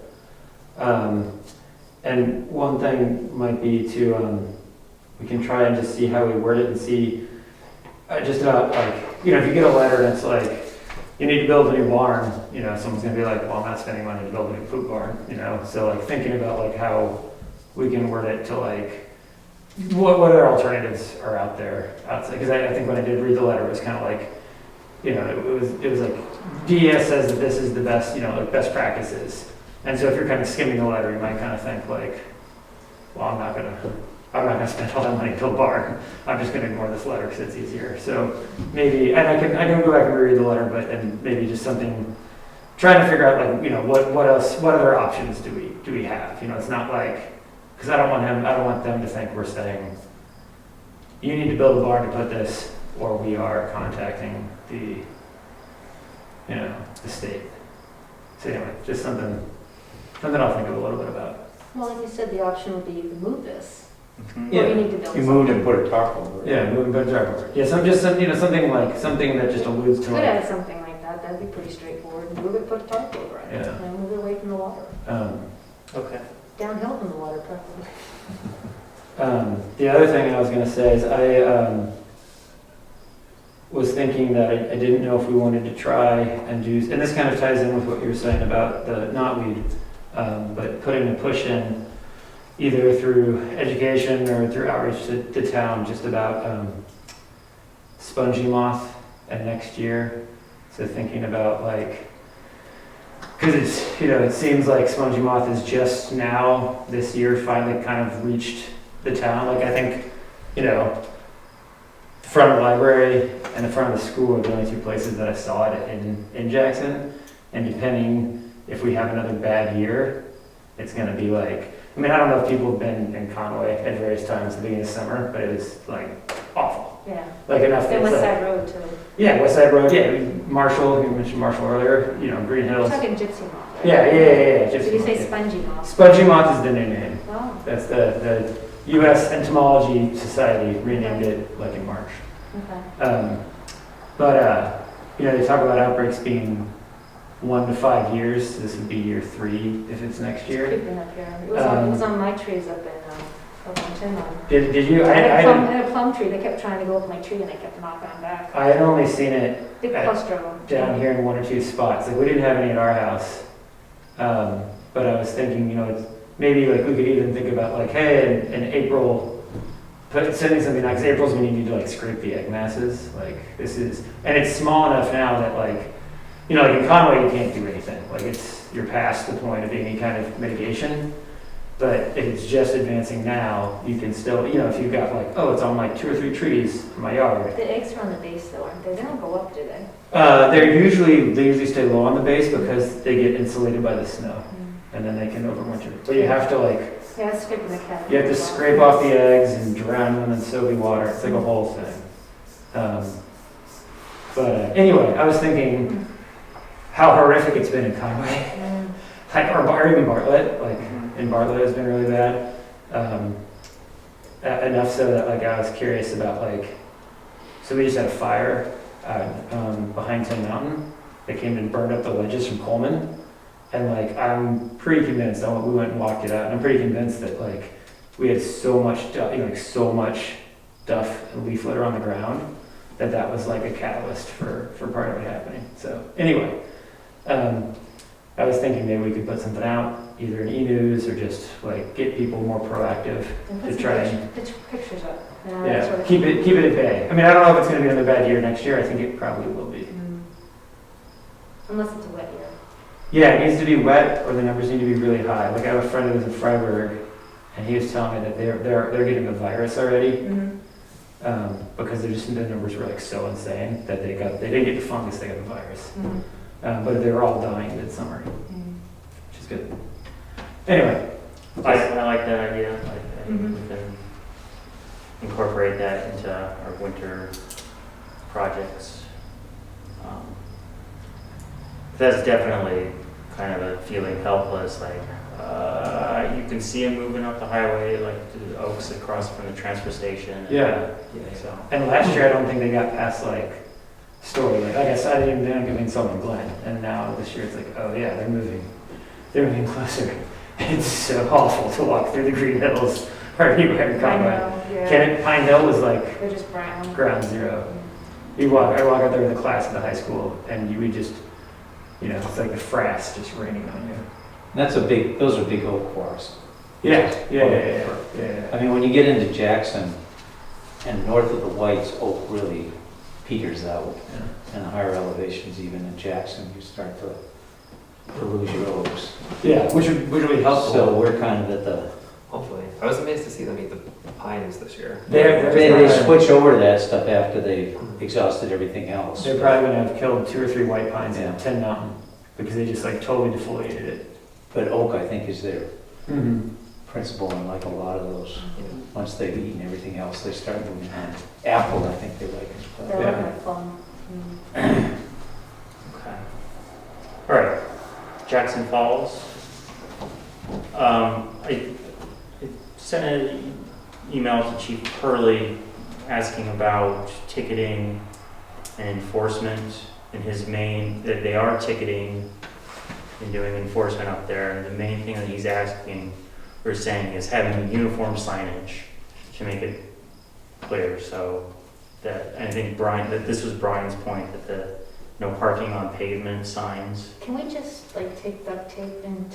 And one thing might be to, we can try and just see how we word it and see, just about like, if you get a letter and it's like, you need to build a new barn, someone's gonna be like, well, I'm not spending money to build a new food barn, so like thinking about like how we can word it to like, what other alternatives are out there outside? Because I think when I did read the letter, it was kind of like, it was like, DES says that this is the best, like best practices. And so if you're kind of skimming the letter, you might kind of think like, well, I'm not gonna spend all that money to build a barn. I'm just gonna ignore this letter because it's easier. So maybe, and I can go back and reread the letter, and maybe just something, trying to figure out like, what else, what other options do we have? It's not like, because I don't want them to think we're saying, you need to build a barn to put this, or we are contacting the state. So anyway, just something I'll think of a little bit about. Well, like you said, the option would be you can move this, Mhm. or you need to build You moved something. and put a tarp over it. Yeah, moving good driver. Yeah, something that just alludes to Could like, add something like that, that'd be pretty straightforward, move it, put a tarp over it, Yeah. and move it away from the water, Okay. downhill from the water preferably. the other thing I was going to say is I was thinking that I didn't know if we wanted to try and do, and this kind of ties in with what you were saying about the knotweed, but putting a push in either through education or through outreach to town just about spongy moth and next year. So thinking about like, because it's, it seems like spongy moth is just now this year finally kind of reached the town. Like I think, the front of the library and the front of the school are the only two places that I saw it in Jackson. And depending if we have another bad year, it's going to be like, I don't know if people have been in Conway at various times at the beginning of summer, but it was like awful. Yeah, like enough and that's West like, Side Road too. yeah, West Side Road, yeah, Marshall, you mentioned Marshall earlier, you know, Green We're Hills. talking gypsy moth, right? Yeah, Did gypsy you moth, say yeah. spongy moth? Spongy moth is the new name. Oh, That's the U.S. Entomology Society renamed it like in March. okay. You know, they talk about outbreaks being 1 to 5 years. This would be year 3 if it's next year. Creeping up here. It was on my trees up in Tinmont. Did you? I I had a plum tree. They kept trying to go up my tree and I kept knocking them back. I had only seen it Big cluster of them. down here in 1 or 2 spots. Like we didn't have any at our house. But I was thinking, you know, it's maybe like we could even think about like, hey, in April, sending something out, because April's when you need to like scrape the egg masses. Like this is, and it's small enough now that like, you know, like in Conway you can't do anything. Like you're past the point of any kind of mitigation. But if it's just advancing now, you can still, you know, if you've got like, oh, it's on like 2 or 3 trees in my yard. The eggs are on the base though, aren't they? They don't go up, do they? They usually stay low on the base because they get insulated by the snow, and then they can overwinter. But you have to like, Yeah, it's scraping the cat. you have to scrape off the eggs and drown them in soapy water. It's like a whole thing. Anyway, I was thinking how horrific it's been in Conway, Mm. like or even Bartlett. Like in Bartlett, it's been really bad. Enough so that like I was curious about like, so we just had a fire behind Tin Mountain that came and burned up the ledges from Coleman, and like I'm pretty convinced. We went and walked it out, and I'm pretty convinced that like we had so much, so much duff and leaf litter on the ground that was like a catalyst for part of it happening. So anyway, I was thinking maybe we could put something out, either in e-news or just like get people more proactive And to put try some and pictures up. Sort yeah, of keep it at bay. I mean, I don't know if it's going to be another bad year next year. I think it probably will be. Unless it's a wet year. Yeah, it needs to be wet, or the numbers need to be really high. Like I have a friend who lives in Freiburg, and he was telling me that they're getting a virus already because the numbers were like so insane that they didn't get the fungus, they got the virus. But they were all dying midsummer, which is good. Anyway, I like that idea. I think we can incorporate that into our winter projects. That's definitely kind of a feeling helpless, like you can see them moving up the highway, like to the Oaks across from the transfer station. Yeah. So. And last year I don't think they got past like Story. Like I guess I didn't even saw them in Glen, and now this year it's like, oh yeah, they're moving closer. It's so awful to walk through the Green Hills or anywhere in Conway. Pine Hill was like They're just brown. ground zero. I walk out there with a class at the high school, and you would just, you know, it's like the frass just raining on you. Those are big oak forests. Yeah. I mean, when you get into Jackson and north of the Whites, oak really peters out. And the higher elevations, even in Jackson, you start to lose your oaks. Yeah, which would really help. So we're kind of at the, Hopefully. I was amazed to see them eat the pines this year. they switch over to that stuff after they've exhausted everything else. They're probably going to have killed 2 or 3 white pines Yeah. in Tin Mountain because they just like totally defoliated it. But oak, I think, is their principle in like a lot of those. Once they've eaten everything else, they start moving on. Apple, I think they like as well. They're Yeah. like plum. Okay. All right. Jackson Falls. I sent an email to Chief Hurley asking about ticketing and enforcement in his main, that they are ticketing and doing enforcement up there. And the main thing that he's asking or saying is having uniform signage to make it clear. So that, I think that this was Brian's point, that the no parking on pavement signs. Can we just like take duct tape and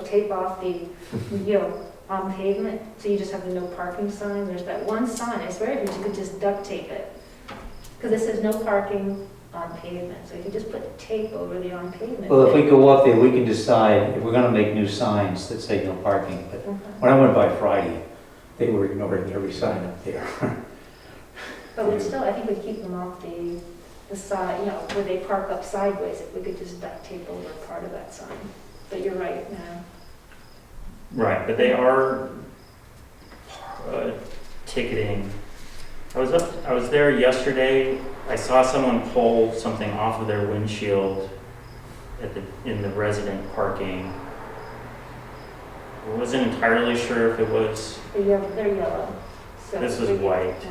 tape off the, on pavement, so you just have the no parking sign? There's that one sign, I swear, if you could just duct tape it. Because it says no parking on pavement, so if you just put tape over the on pavement. Well, if we go up there, we can decide if we're gonna make new signs that say no parking. But when I went by Friday, they were ignoring every sign up there. But we'd still, I think we'd keep them off the side, where they park up sideways, if we could just duct tape over part of that sign. But you're right, yeah. Right, but they are ticketing I was there yesterday. I saw someone pull something off of their windshield in the resident parking. I wasn't entirely sure if it was, They're yellow. So This was we- white. Okay.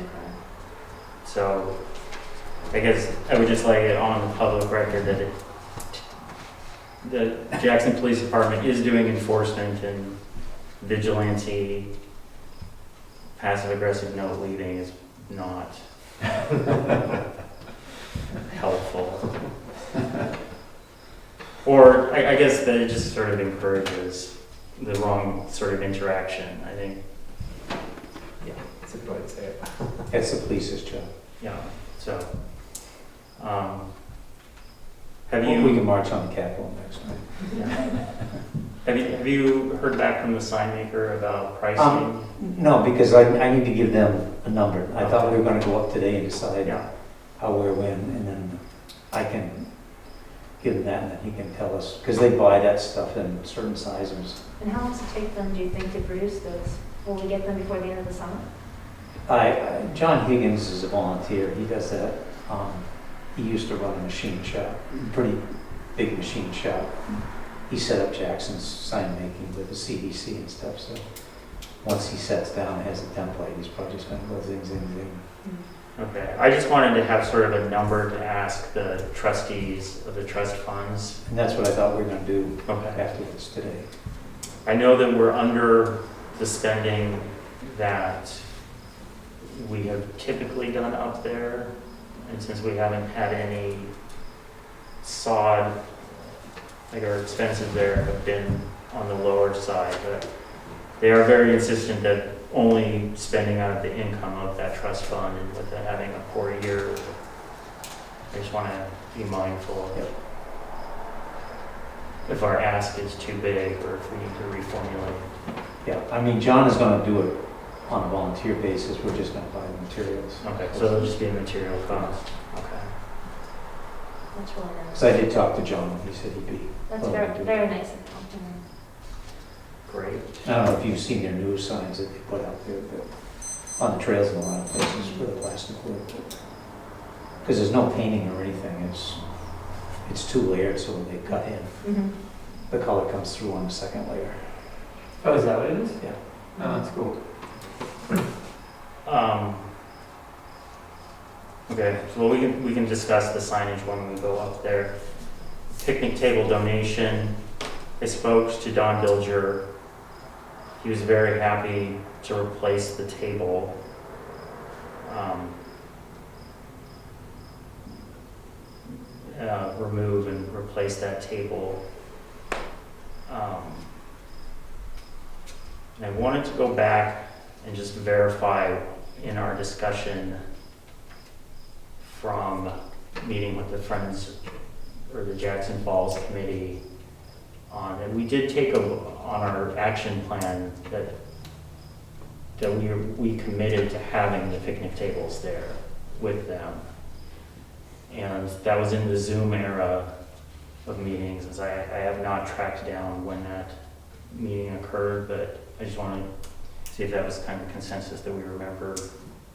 so I guess I would just lay it on the public record that the Jackson Police Department is doing enforcement, and vigilante, passive aggressive note leaving is not helpful. Or I guess that it just sort of encourages the wrong sort of interaction, I think. That's a good way to say it. That's the police's job. Yeah, so, have We you, can march on the Capitol next time. have you heard back from the sign maker about pricing? No, because I need to give them a number. I thought we were gonna go up today and decide Yeah, how, where, when, and then I can give him that, and then he can tell us, because they buy that stuff in certain sizes. And how long does it take them, do you think, to produce those? Will we get them before the end of the summer? John Higgins is a volunteer, he does that. He used to run a machine shop, pretty big machine shop. He set up Jackson's sign making with the CDC and stuff, so once he sets down, has a template, he's probably just gonna go zing, zing, zing. okay. I just wanted to have sort of a number to ask the trustees of the trust funds. And that's what I thought we were gonna do Okay. afterwards today. I know that we're under the spending that we have typically done up there, and since we haven't had any sod, like our expenses there have been on the lower side, but they are very insistent that only spending out of the income of that trust fund, and with it having a poor year, I just want to be mindful Yep. if our ask is too big or if we need to reformulate. Yeah, I mean, John is gonna do it on a volunteer basis, we're just gonna buy the materials. Okay, so it'll just be a material cost. Okay. That's really nice. So I did talk to John, and he said he'd be, That's well, very, we do. very nice of them. Great. I don't know if you've seen their news signs that they put out there, but on the trails in a lot of places with the plastic wood. Because there's no painting or anything, it's two layered, so when they cut in, Mhm. the color comes through on the second layer. Oh, is that what it is? Yeah. Oh, that's cool. Okay, so we can discuss the signage when we go up there. Picnic table donation, I spoke to Don Bilger. He was very happy to replace the table. Remove and replace that table. And I wanted to go back and just verify in our discussion from meeting with the Friends or the Jackson Falls Committee on, and we did take on our action plan that we committed to having the picnic tables there with them. And that was in the Zoom era of meetings, as I have not tracked down when that meeting occurred, but I just wanted to see if that was kind of consensus that we remember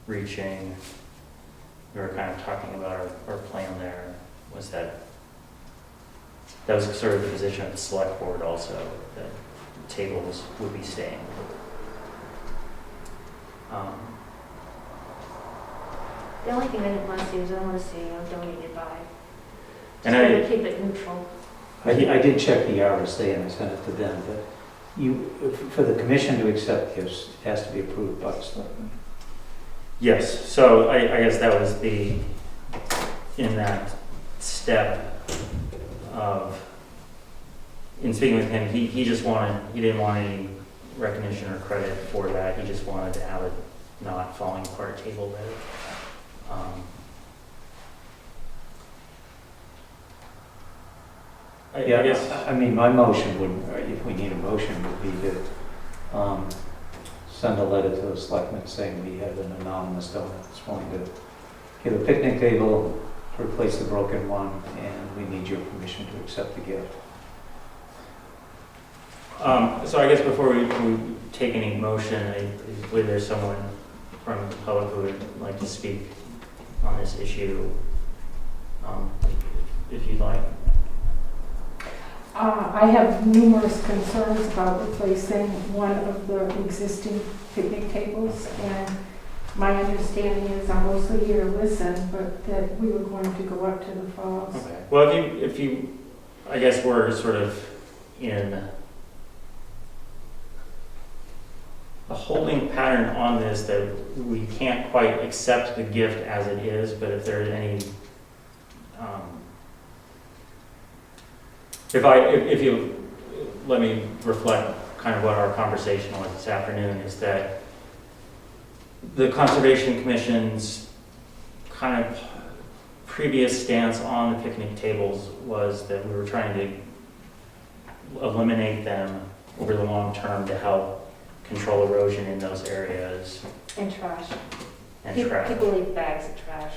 reaching. We were kind of talking about our plan there, was that was sort of the position of the select board also, that tables would be staying. The only thing I didn't want to see is I don't want to see, donated by. And Just try I- to keep it neutral. I did check the RSA and I sent it to them, but for the commission to accept gifts, it has to be approved by the selectmen. Yes, so I guess that was in that step of, in speaking with him, he didn't want any recognition or credit for that, he just wanted to have it not falling apart table there. I guess, I mean, my motion would, or if we need a motion, would be to send a letter to the selectmen saying we have an anonymous donor that's willing to give a picnic table, replace the broken one, and we need your permission to accept the gift. so I guess before we take any motion, I believe there's someone from the public who would like to speak on this issue, if you'd like. I have numerous concerns about replacing one of the existing picnic tables, and my understanding is, I'm mostly here to listen, but that we were going to go up to the falls. Okay. Well, if you, I guess we're sort of in a holding pattern on this that we can't quite accept the gift as it is, but if there's any, if you let me reflect kind of what our conversation was this afternoon, is that the Conservation Commission's kind of previous stance on the picnic tables was that we were trying to eliminate them over the long term to help control erosion in those areas. And trash. And trash. People leave bags of trash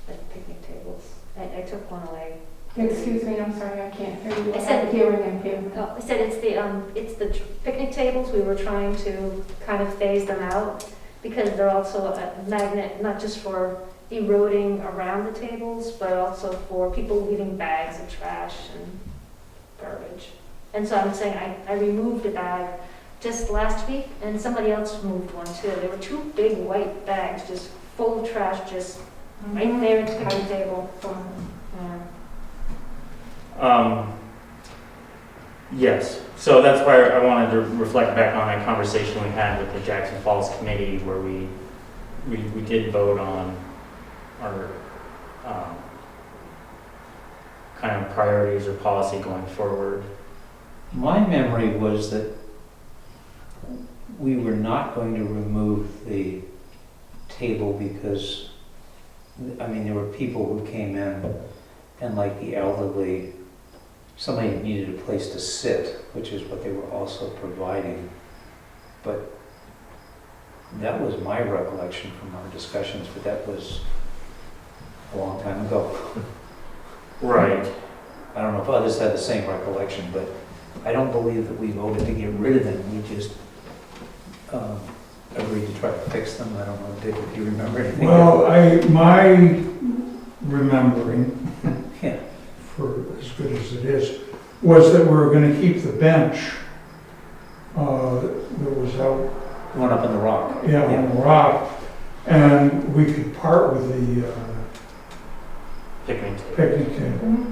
at picnic tables. I took one away. Excuse me, I'm sorry, I can't hear you. I said- hearing impairment. I said it's the picnic tables. We were trying to kind of phase them out because they're also a magnet, not just for eroding around the tables, but also for people leaving bags of trash and garbage. And so I'm saying I removed a bag just last week, and somebody else moved one too. There were two big white bags just full of trash, just right there at the picnic table. Yeah. Yes, so that's why I wanted to reflect back on that conversation we had with the Jackson Falls Committee, where we did vote on our kind of priorities or policy going forward. My memory was that we were not going to remove the table because, I mean, there were people who came in and like the elderly, somebody needed a place to sit, which is what they were also providing. But that was my recollection from our discussions, but that was a long time ago. Right. I don't know if others had the same recollection, but I don't believe that we voted to get rid of them. We just agreed to try to fix them. I don't know, Dick, if you remember anything. Well, my remembering, Yeah. for as good as it is, was that we were gonna keep the bench that was out, One up in the rock. on the rock, and we could part with the Picnic table. picnic table,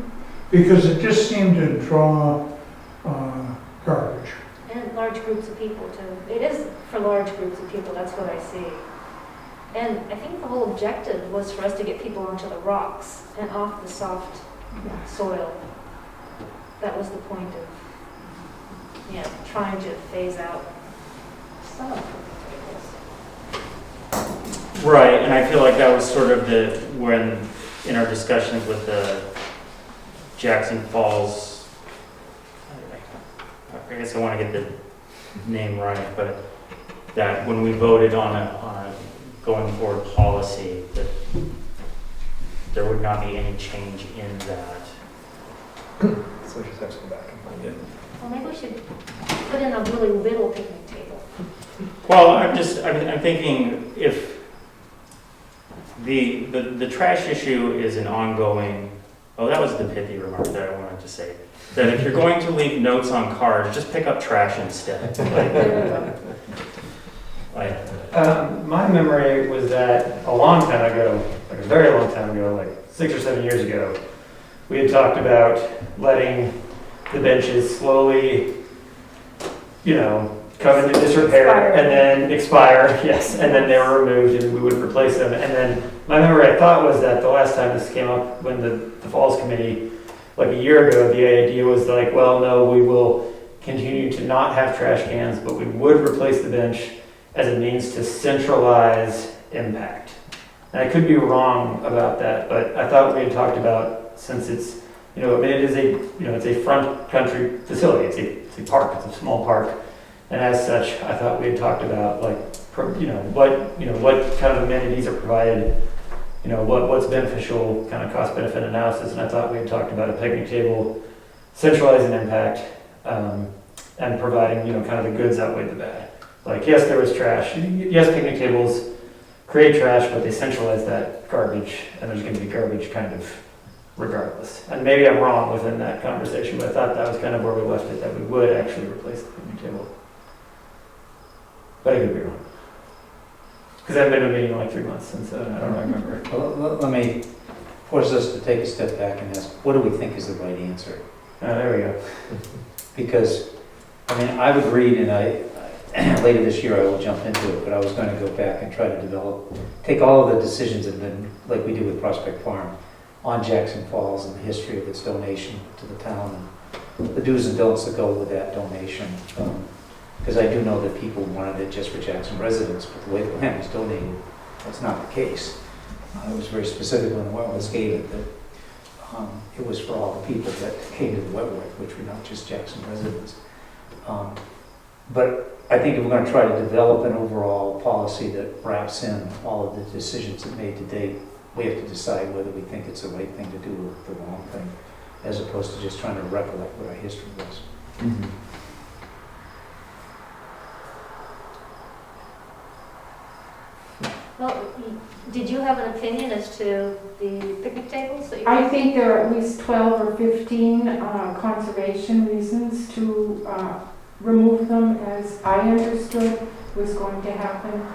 because it just seemed to draw garbage. And large groups of people too. It is for large groups of people, that's what I see. And I think the whole objective was for us to get people onto the rocks and off the soft soil. That was the point of, trying to phase out some of the tables. Right, and I feel like that was sort of when, in our discussions with the Jackson Falls, I guess I want to get the name right, but that when we voted on a going forward policy, that there would not be any change in that. So we just have to go back and find it. Well, maybe we should put in a really little picnic table. Well, I'm thinking if the trash issue is an ongoing, that was the pithy remark that I wanted to say. That if you're going to leave notes on cards, just pick up trash instead. My memory was that a long time ago, like a very long time ago, like 6 or 7 years ago, we had talked about letting the benches slowly, come into disrepair and then expire, yes, and then they were removed and we would replace them. And then my memory, I thought, was that the last time this came up, when the Falls Committee, like a year ago, the idea was like, well, no, we will continue to not have trash cans, but we would replace the bench as a means to centralize impact. And I could be wrong about that, but I thought we had talked about, since it's, it is it's a front country facility. It's a park. It's a small park, and as such, I thought we had talked about what kind of amenities are provided, what's beneficial, kind of cost benefit analysis, and I thought we had talked about a picnic table, centralizing impact, and providing kind of the goods outweigh the bad. Like, yes, there was trash. Yes, picnic tables create trash, but they centralize that garbage, and there's gonna be garbage kind of regardless. And maybe I'm wrong within that conversation, but I thought that was kind of where we left it, that we would actually replace the picnic table. But I could be wrong. Because I've been in a meeting in like 3 months, and so I don't remember. Well, let me force us to take a step back and ask, what do we think is the right answer? There we go. Because, I mean, I've agreed, and later this year I will jump into it, but I was going to go back and try to take all of the decisions that have been, like we did with Prospect Farm, on Jackson Falls and the history of its donation to the town, and the do's and don'ts that go with that donation. Because I do know that people wanted it just for Jackson residents, but the way the land was donated, that's not the case. It was very specific when the Wetlands gave it that it was for all the people that came to the wetwork, which were not just Jackson residents. But I think if we're going to try to develop an overall policy that wraps in all of the decisions that made to date, we have to decide whether we think it's the right thing to do or the wrong thing, as opposed to just trying to recollect what our history was. Mm-hmm. Well, did you have an opinion as to the picnic tables that you? I think there are at least 12 or 15 conservation reasons to remove them, as I understood was going to happen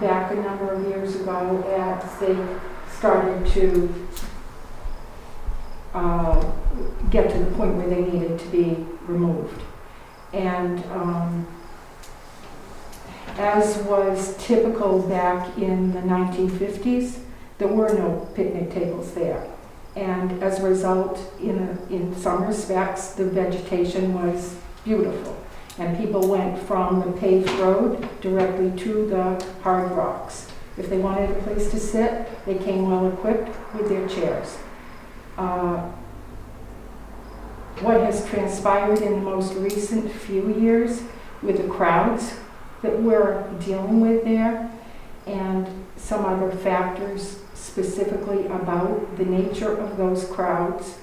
back a number of years ago as they started to get to the point where they needed to be removed. And as was typical back in the 1950s, there were no picnic tables there. And as a result, in some respects, the vegetation was beautiful. And people went from the paved road directly to the hard rocks. If they wanted a place to sit, they came well equipped with their chairs. What has transpired in the most recent few years with the crowds that we're dealing with there, and some other factors specifically about the nature of those crowds,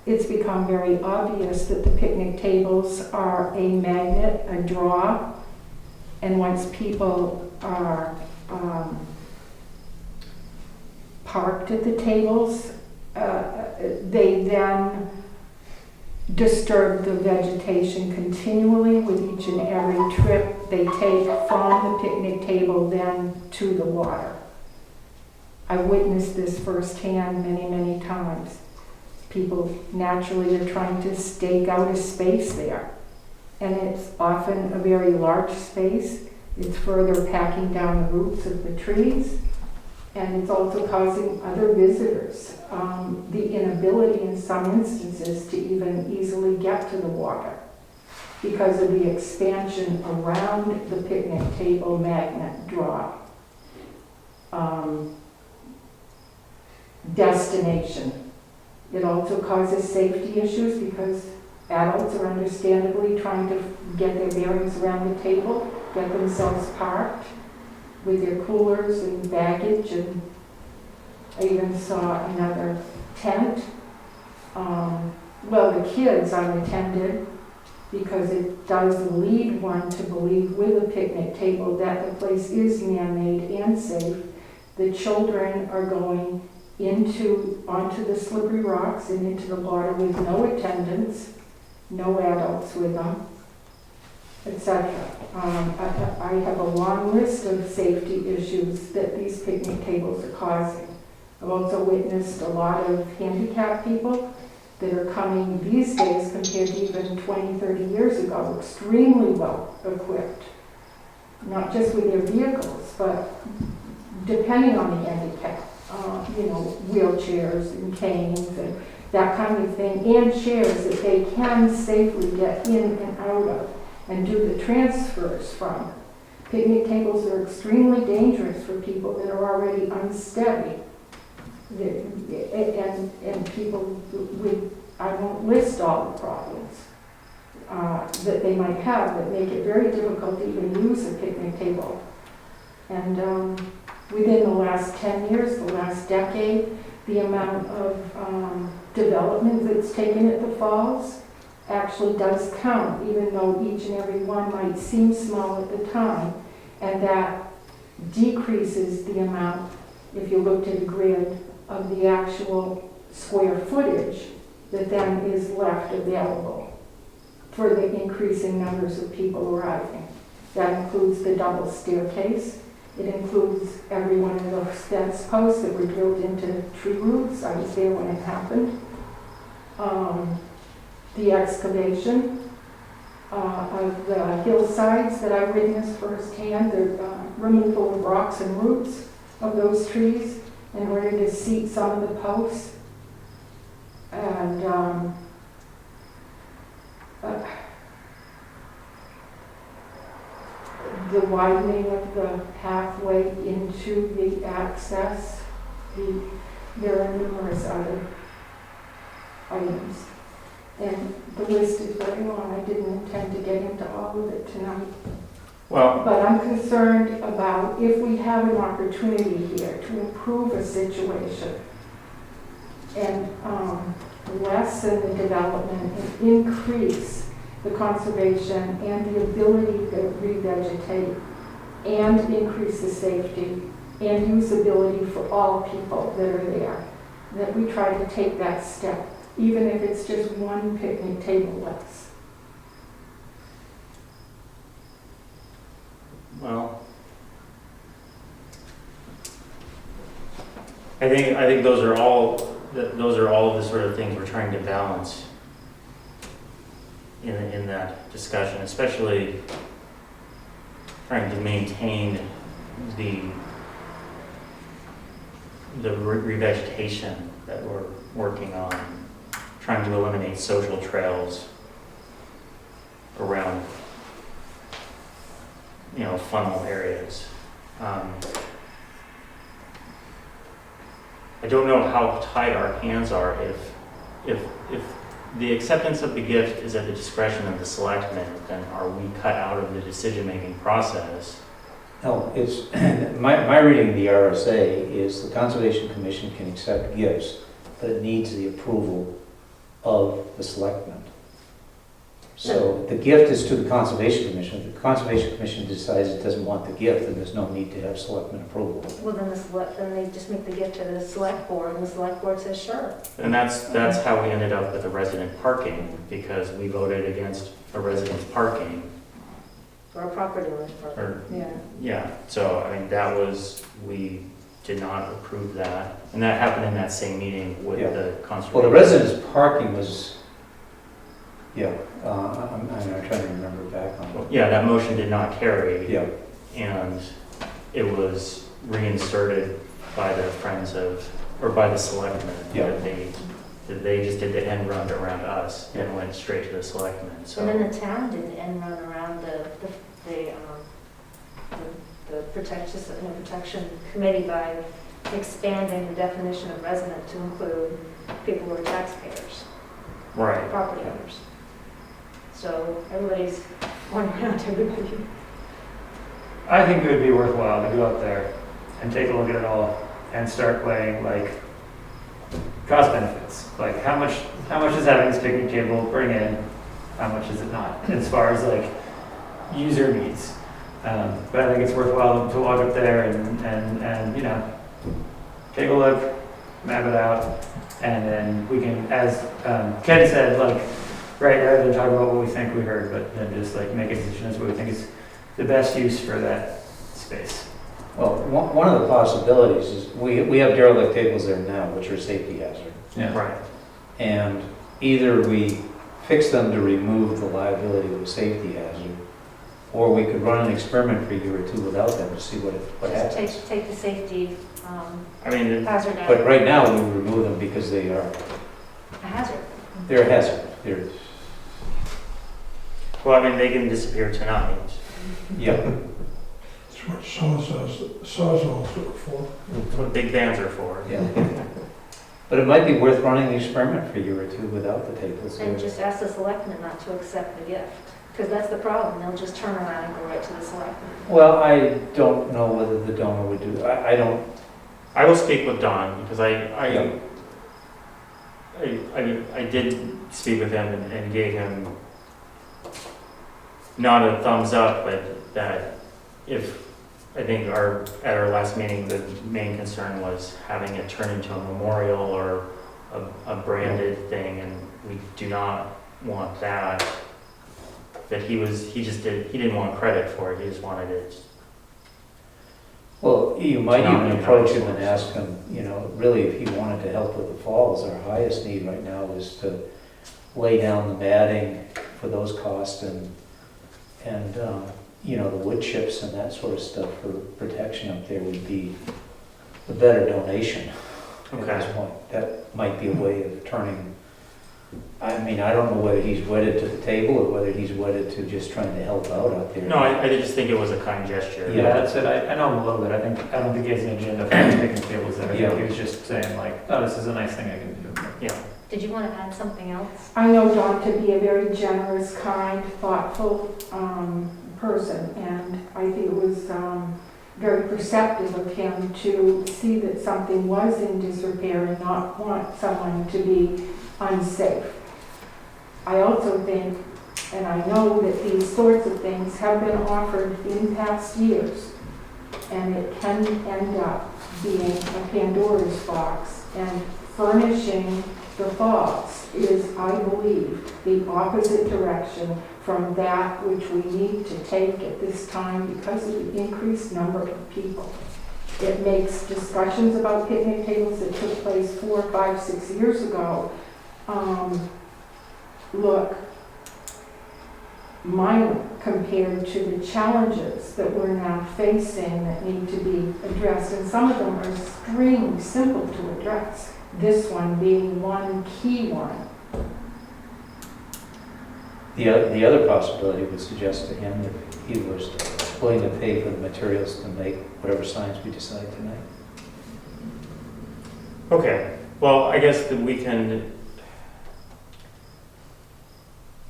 it's become very obvious that the picnic tables are a magnet, a draw, and once people are parked at the tables, they then disturb the vegetation continually with each and every trip they take from the picnic table then to the water. I've witnessed this firsthand many, many times. People naturally are trying to stake out a space there, and it's often a very large space. It's further packing down the roots of the trees, and it's also causing other visitors the inability in some instances to even easily get to the water because of the expansion around the picnic table magnet draw destination. It also causes safety issues because adults are understandably trying to get their bearings around the table, get themselves parked with their coolers and baggage, and I even saw another tent. Well, the kids unattended, because it does lead one to believe with a picnic table that the place is man-made and safe. The children are going onto the slippery rocks and into the water with no attendants, no adults with them, etc. I have a long list of safety issues that these picnic tables are causing. I've also witnessed a lot of handicapped people that are coming these days compared to even 20, 30 years ago, extremely well equipped, not just with their vehicles, but depending on the handicap, wheelchairs and canes and that kind of thing, and chairs that they can safely get in and out of and do the transfers from. Picnic tables are extremely dangerous for people that are already unsteady. And people with, I won't list all the problems that they might have that make it very difficult to even use a picnic table. And within the last 10 years, the last decade, the amount of development that's taken at the falls actually does count, even though each and every one might seem small at the time, and that decreases the amount, if you looked at a grid, of the actual square footage that then is left available for the increasing numbers of people arriving. That includes the double staircase. It includes every one of those fence posts that were built into tree roots. I was there when it happened. The excavation of the hillsides that I witnessed firsthand, the removal of rocks and roots of those trees in order to seat some of the posts. And the widening of the pathway into the access. There are numerous other items. And the list is very long. I didn't intend to get into all of it tonight. Well, But I'm concerned about if we have an opportunity here to improve a situation and lessen the development and increase the conservation and the ability to revegetate and increase the safety and usability for all people that are there, that we try to take that step, even if it's just one picnic table less. well, I think those are all of the sort of things we're trying to balance in that discussion, especially trying to maintain the revegetation that we're working on, trying to eliminate social trails around, funnel areas. I don't know how tight our hands are if the acceptance of the gift is at the discretion of the selectmen, then are we cut out of the decision-making process? No, it's, my reading of the RSA is the Conservation Commission can accept gifts, but it needs the approval of the selectmen. So the gift is to the Conservation Commission. If the Conservation Commission decides it doesn't want the gift, then there's no need to have selectmen approval. Well, then they just make the gift to the select board, and the select board says, sure. And that's how we ended up with the resident parking, because we voted against a resident's parking. For a property owner's park. Or, Yeah. yeah, so, we did not approve that. And that happened in that same meeting with Yeah. the conservation. Well, the residence parking was, I'm trying to remember back on it. Yeah, that motion did not carry. Yeah, And it was reinserted by the friends of, or by the selectmen. Yeah. That they just did the end run around us and went straight to the selectmen, so. And then the town did the end run around the protection committee by expanding the definition of resident to include people who are taxpayers, Right. property owners. So everybody's going around to everybody. I think it would be worthwhile to go up there and take a look at it all and start weighing like cost benefits. Like how much is having this picnic table bring in? How much is it not? As far as like user needs. But I think it's worthwhile to walk up there and take a look, map it out, and then we can, as Ken said, like right rather than talk about what we think we heard, but then just like make a decision as what we think is the best use for that space. well, one of the possibilities is, we have derelict tables there now, which are a safety hazard. Yeah. Right. And either we fix them to remove the liability of a safety hazard, or we could run an experiment for a year or two without them to see what Just happens. take the safety I mean, hazard out. But right now, we remove them because they're A hazard. a hazard. they can disappear tonight. Yeah, That's what sawzalls are for. That's what big vans are for. yeah. But it might be worth running the experiment for a year or two without the tables. And just ask the selectmen not to accept the gift, because that's the problem. They'll just turn around and go right to the selectmen. Well, I don't know whether the donor would do, I don't, I will speak with Don, because I did speak with him and gave him not a thumbs up, but that if I think at our last meeting, the main concern was having it turn into a memorial or a branded thing, and we do not want that. That he didn't want credit for it, he just wanted it. Well, you might Not even be approach nice. him and ask him, really, if he wanted to help with the falls, our highest need right now is to lay down the matting for those costs and the wood chips and that sort of stuff for protection up there would be a better donation at Okay. this point. That might be a way of turning, I don't know whether he's wedded to the table or whether he's wedded to just trying to help out there. No, I just think it was a kind gesture. Yeah, that's it. I know him a little bit. I don't think he has an agenda for picking tables there. I think he was just saying like, oh, this is a nice thing I can do. Yeah. Did you want to add something else? I know Don to be a very generous, kind, thoughtful person, and I think it was very perceptive of him to see that something was in disrepair and not want someone to be unsafe. I also think, and I know that these sorts of things have been offered in past years, and it can end up being a Pandora's box, and furnishing the falls is, I believe, the opposite direction from that which we need to take at this time because of the increased number of people. It makes discussions about picnic tables that took place 4, 5, 6 years ago look minor compared to the challenges that we're now facing that need to be addressed. And some of them are extremely simple to address, this one being one key one. The other possibility would suggest to him if he was willing to pay for the materials to make whatever signs we decide tonight. Okay, well, I guess that we can,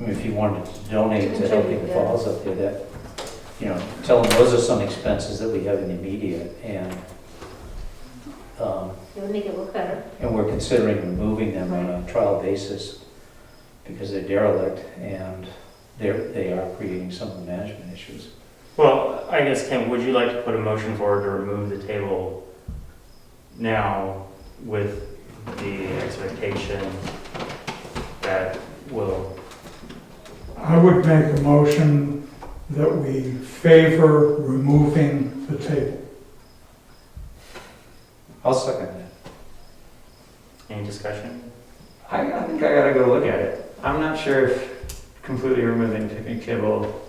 If he wanted to donate to helping the Yeah. falls up there, that, tell him those are some expenses that we have in the immediate, and It would make it look better. we're considering removing them on a trial basis because they're derelict and they are creating some of the management issues. well, I guess, Ken, would you like to put a motion forward to remove the table now with the expectation that will, I would make a motion that we favor removing the table. I'll second that. any discussion? I think I gotta go look at it. I'm not sure if completely removing the picnic table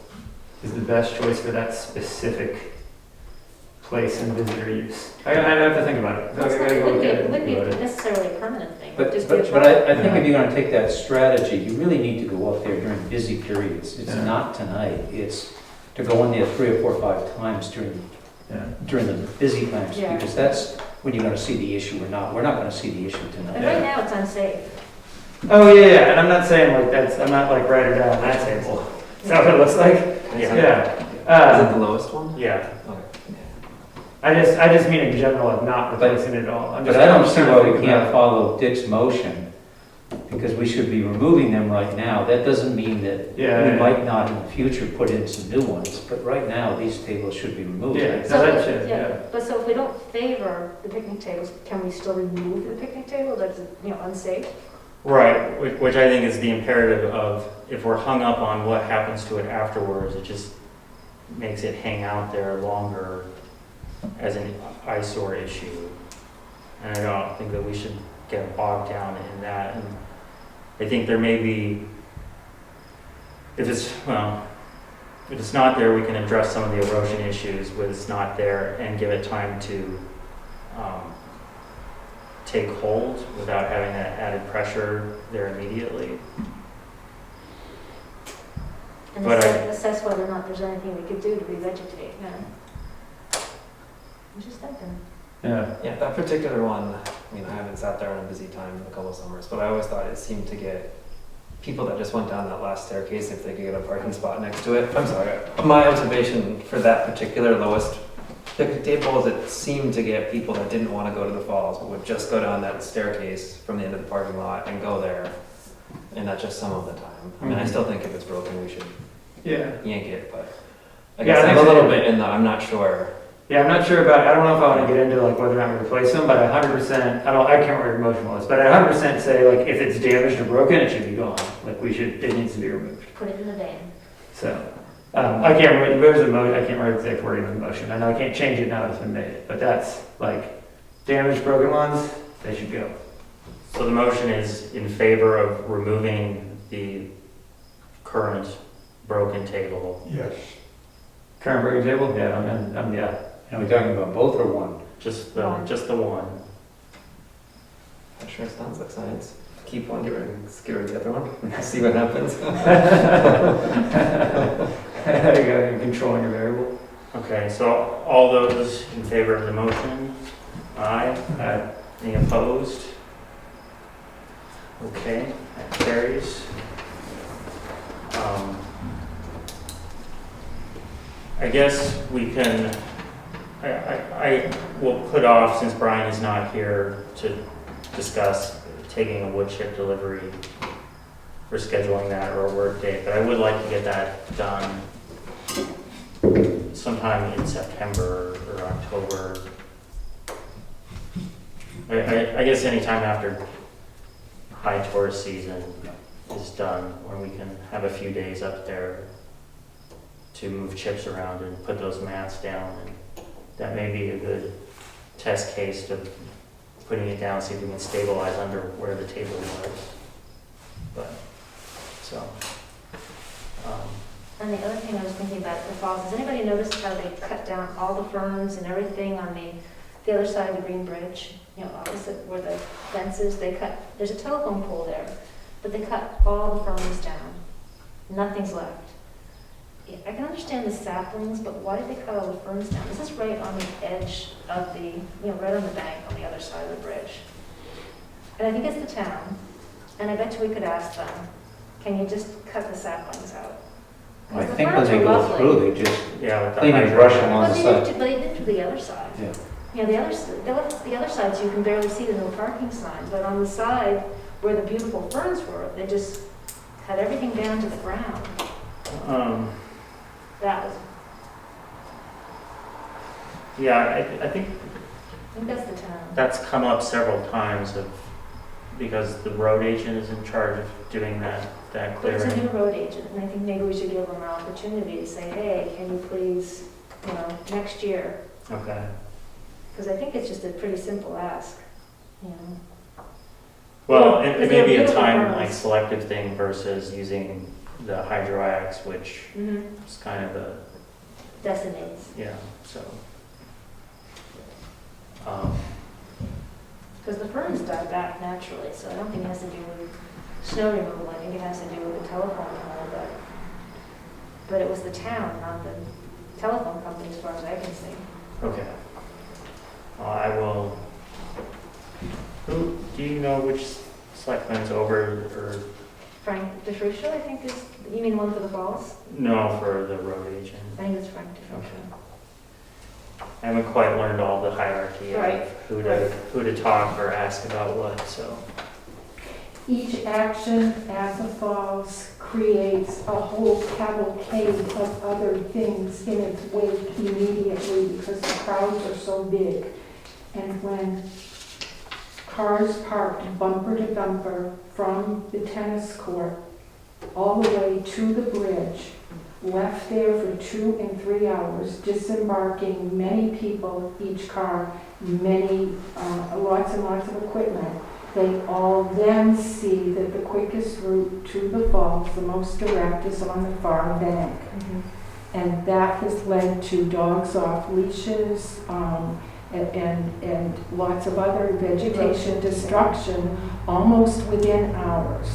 is the best choice for that specific place and visitor use. I'd have to think about it. I gotta go look at it It and wouldn't think be about it. necessarily a permanent thing. But, Just be a but, but trial. I think if you're gonna take that strategy, you really need to go up there during busy periods. It's Yeah. not tonight, it's to go in there 3 or 4 or 5 times during the busy times, Yeah. because that's when you're gonna see the issue or not. We're not gonna see the issue But tonight. right now, it's unsafe. Oh, yeah, and I'm not saying like that's, I'm not like write it down on that table. Is that what it looks like? Yeah. Is it the lowest one? Yeah, I just mean in general, like not replacing it at all. I'm But just- I I'm don't just see trying why to we think can't about follow Dick's motion, because we should be removing them right now. That doesn't mean that it. Yeah. we might not in the future put in some new ones, but right now, these tables should be removed. Yeah. So, that should, yeah. but so if we don't favor the picnic tables, can we still remove the picnic table? That's, unsafe? right, which I think is the imperative of, if we're hung up on what happens to it afterwards, it just makes it hang out there longer as an eyesore issue. And I don't think that we should get bogged down in that. And I think there may be, if it's not there, we can address some of the erosion issues with it's not there and give it time to take hold without having that added pressure there immediately. And But assess whether or not there's anything we could do to revegetate, I'm just thinking. Yeah. Yeah, that particular one, I haven't sat there on a busy time in a couple of summers, but I always thought it seemed to get people that just went down that last staircase if they could get a parking spot next to it. I'm sorry. My observation for that particular lowest picnic table is it seemed to get people that didn't want to go to the falls, but would just go down that staircase from the end of the parking lot and go there. And that's just some of the time. I still think if it's broken, we should Yeah. yank it, but I Yeah, guess I I'm think a little so. bit in the, I'm not sure. Yeah, I'm not sure about, I don't know if I want to get into like whether or not we replace them, but 100%, I can't remember your motion was, but I 100% say like if it's damaged or broken, it should be gone. Like it needs to be removed. Put it in the van. So, I can't remember, there's a motion, I can't remember the exact wording of the motion. I know I can't change it now that it's been made, but that's like damaged, broken ones, they should go. So the motion is in favor of removing the current broken table. Yes. Current broken table? Yeah, yeah. Are we talking about both or one? Just the one. That sure sounds like science. Keep one, get rid of the other one, see what happens. There you go, you're controlling your variable. Okay, so all those in favor of the motion? Aye. Any opposed? Okay, that carries. I guess we can, I will put off, since Brian is not here, to discuss taking a wood chip delivery for scheduling that or a work date, but I would like to get that done sometime in September or October. I guess anytime after high tourist season is done, where we can have a few days up there to move chips around and put those mats down. And that may be a good test case to putting it down, see if we can stabilize under where the table was. But, so. And the other thing I was thinking about the falls, has anybody noticed how they cut down all the ferns and everything on the other side of the Green Bridge? You know, opposite where the fence is, there's a telephone pole there, but they cut all the ferns down. Nothing's left. Yeah, I can understand the saplings, but why did they cut all the ferns down? This is right on the edge of right on the bank on the other side of the bridge. And I think it's the town, and I bet you we could ask them, can you just cut the saplings out? I 'Cause the think when ferns they are go lovely. through, they just Yeah, with the clean and hydro- brush them on But the they side. did, but they did to the other side. Yeah. Yeah, the other side, so you can barely see the no parking sign, but on the side where the beautiful ferns were, they just cut everything down to the ground. That was, Yeah, I think I think that's the town. that's come up several times because the road agent is in charge of doing that But it's a clearing. new road agent, and I think maybe we should give them an opportunity to say, hey, can you please, next year? Okay. Because I think it's just a pretty simple ask, Well, Because it may they're be a beautiful time ferns. selective thing versus using the hydroax, which Mm-hmm. is kind of a, Decimates. so. Because the ferns die back naturally, so I don't think it has to do with snow removal, I think it has to do with the telephone pole, but it was the town, not the telephone company, as far as I can see. Okay. I will, do you know which selectman's over, or, Frank DeFrucio, I think is, you mean the one for the falls? no, for the road agent? I think it's Frank DeFrucio. I haven't quite learned all the hierarchy Right. of who to talk or ask about what, so. Each action at the falls creates a whole cavalcade of other things in its wake immediately because the crowds are so big. And when cars parked bumper to bumper from the tennis court all the way to the bridge, left there for 2 and 3 hours, disembarking many people, each car, lots and lots of equipment. They all then see that the quickest route to the falls, the most direct, is on the far bank. And that has led to dogs off leashes, and lots of other vegetation destruction almost within hours.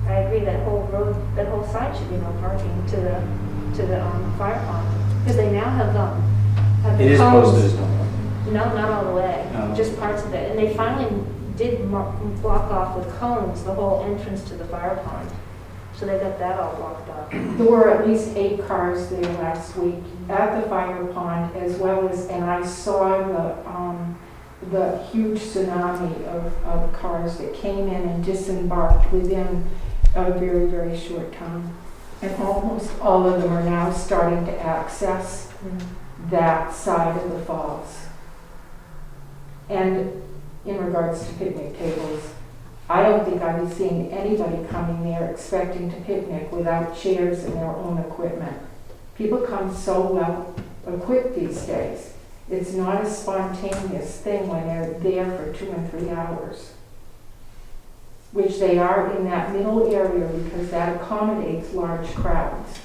I agree, that whole side should be no parking to the fire pond, because they now have the It is cones. posted as no. No, not all the way, No. just parts of it. And they finally did block off with cones the whole entrance to the fire pond. So they got that all blocked off. There were at least 8 cars there last week at the fire pond, as well as, and I saw the huge tsunami of cars that came in and disembarked within a very, very short time. And almost all of them are now starting to access that side of the falls. And in regards to picnic tables, I don't think I've seen anybody coming there expecting to picnic without chairs and their own equipment. People come so well equipped these days. It's not a spontaneous thing when they're there for 2 and 3 hours, which they are in that middle area because that accommodates large crowds.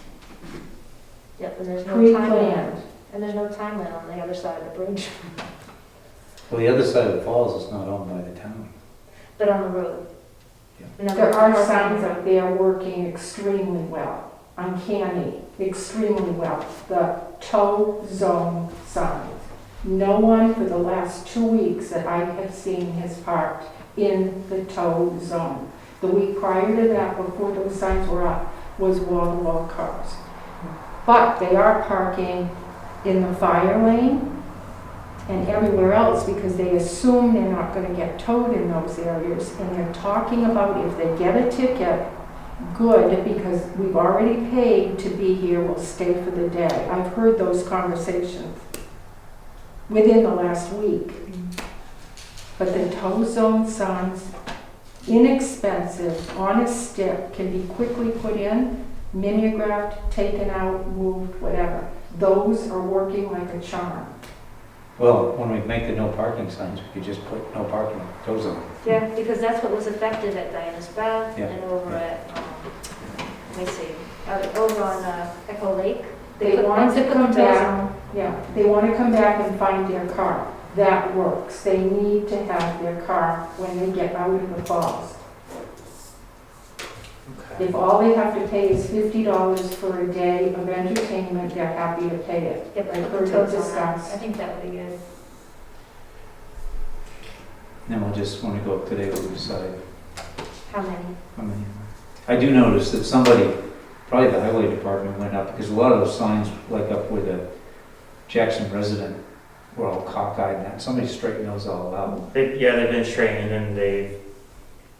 Yep, and there's no time limit. Pre-planned. And there's no time limit on the other side of the bridge, Well, the other side of the falls is not owned by the town. but on the road. Yeah. And then There are we're- signs up there working extremely well, uncanny, extremely well. The tow zone signs. No one for the last 2 weeks that I have seen has parked in the tow zone. The week prior to that, before those signs were up, was wall-to-wall cars. But they are parking in the fire lane and everywhere else because they assume they're not going to get towed in those areas. And they're talking about if they get a ticket, good, because we've already paid to be here, we'll stay for the day. I've heard those conversations within the last week. But the tow zone signs, inexpensive, on a stick, can be quickly put in, mimeographed, taken out, moved, whatever. Those are working like a charm. Well, when we make the no parking signs, we could just put no parking, tow zone. Yeah, because that's what was effective at Diana's Bath Yeah, and over yeah. at, let me see, over on Echo Lake. They put- want they to put come the tow back. zone. Yeah, they want to come back and find their car. That works. They need to have their car when they get out of the falls. Okay. If all they have to pay is $50 for a day of entertainment, they're happy to pay it. Yep, I've put heard the tow it zone on. discussed. I think that would be good. Then we'll just, when we go up today, we'll decide How many? how many. I do notice that somebody, probably the highway department went up, because a lot of those signs, like up where the Jackson resident, were all cockeyed and that, somebody straightened those all out. They've been straightened and they've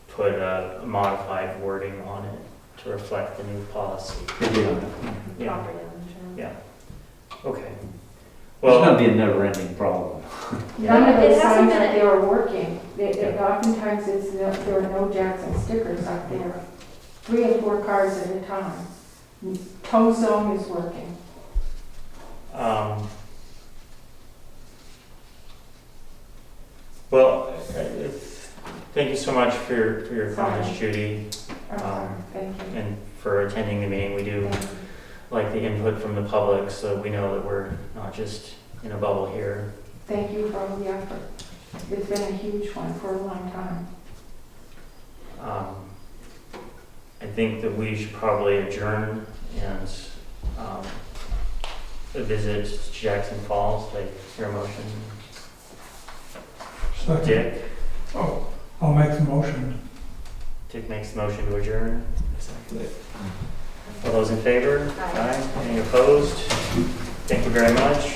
put a modified wording on it to reflect the new policy. They did on it. Yeah, Property owners, yeah. Okay. It's Well, gonna be a never-ending problem. None of It those hasn't signs been up a- there are working. Oftentimes, there are no Jackson stickers up there. 3 and 4 cars at a time. Tow zone is working. well, thank you so much for your comments, Sorry. Judy, I'm sorry. Thank you. and for attending the meeting. We do Thank you. like the input from the public, so we know that we're not just in a bubble here. Thank you for all the effort. It's been a huge one for a long time. I think that we should probably adjourn and visit Jackson Falls, like your motion. Second. Dick? Oh, I'll make the motion. Dick makes the motion to adjourn. All those in favor? Aye. Any opposed? Thank you very much.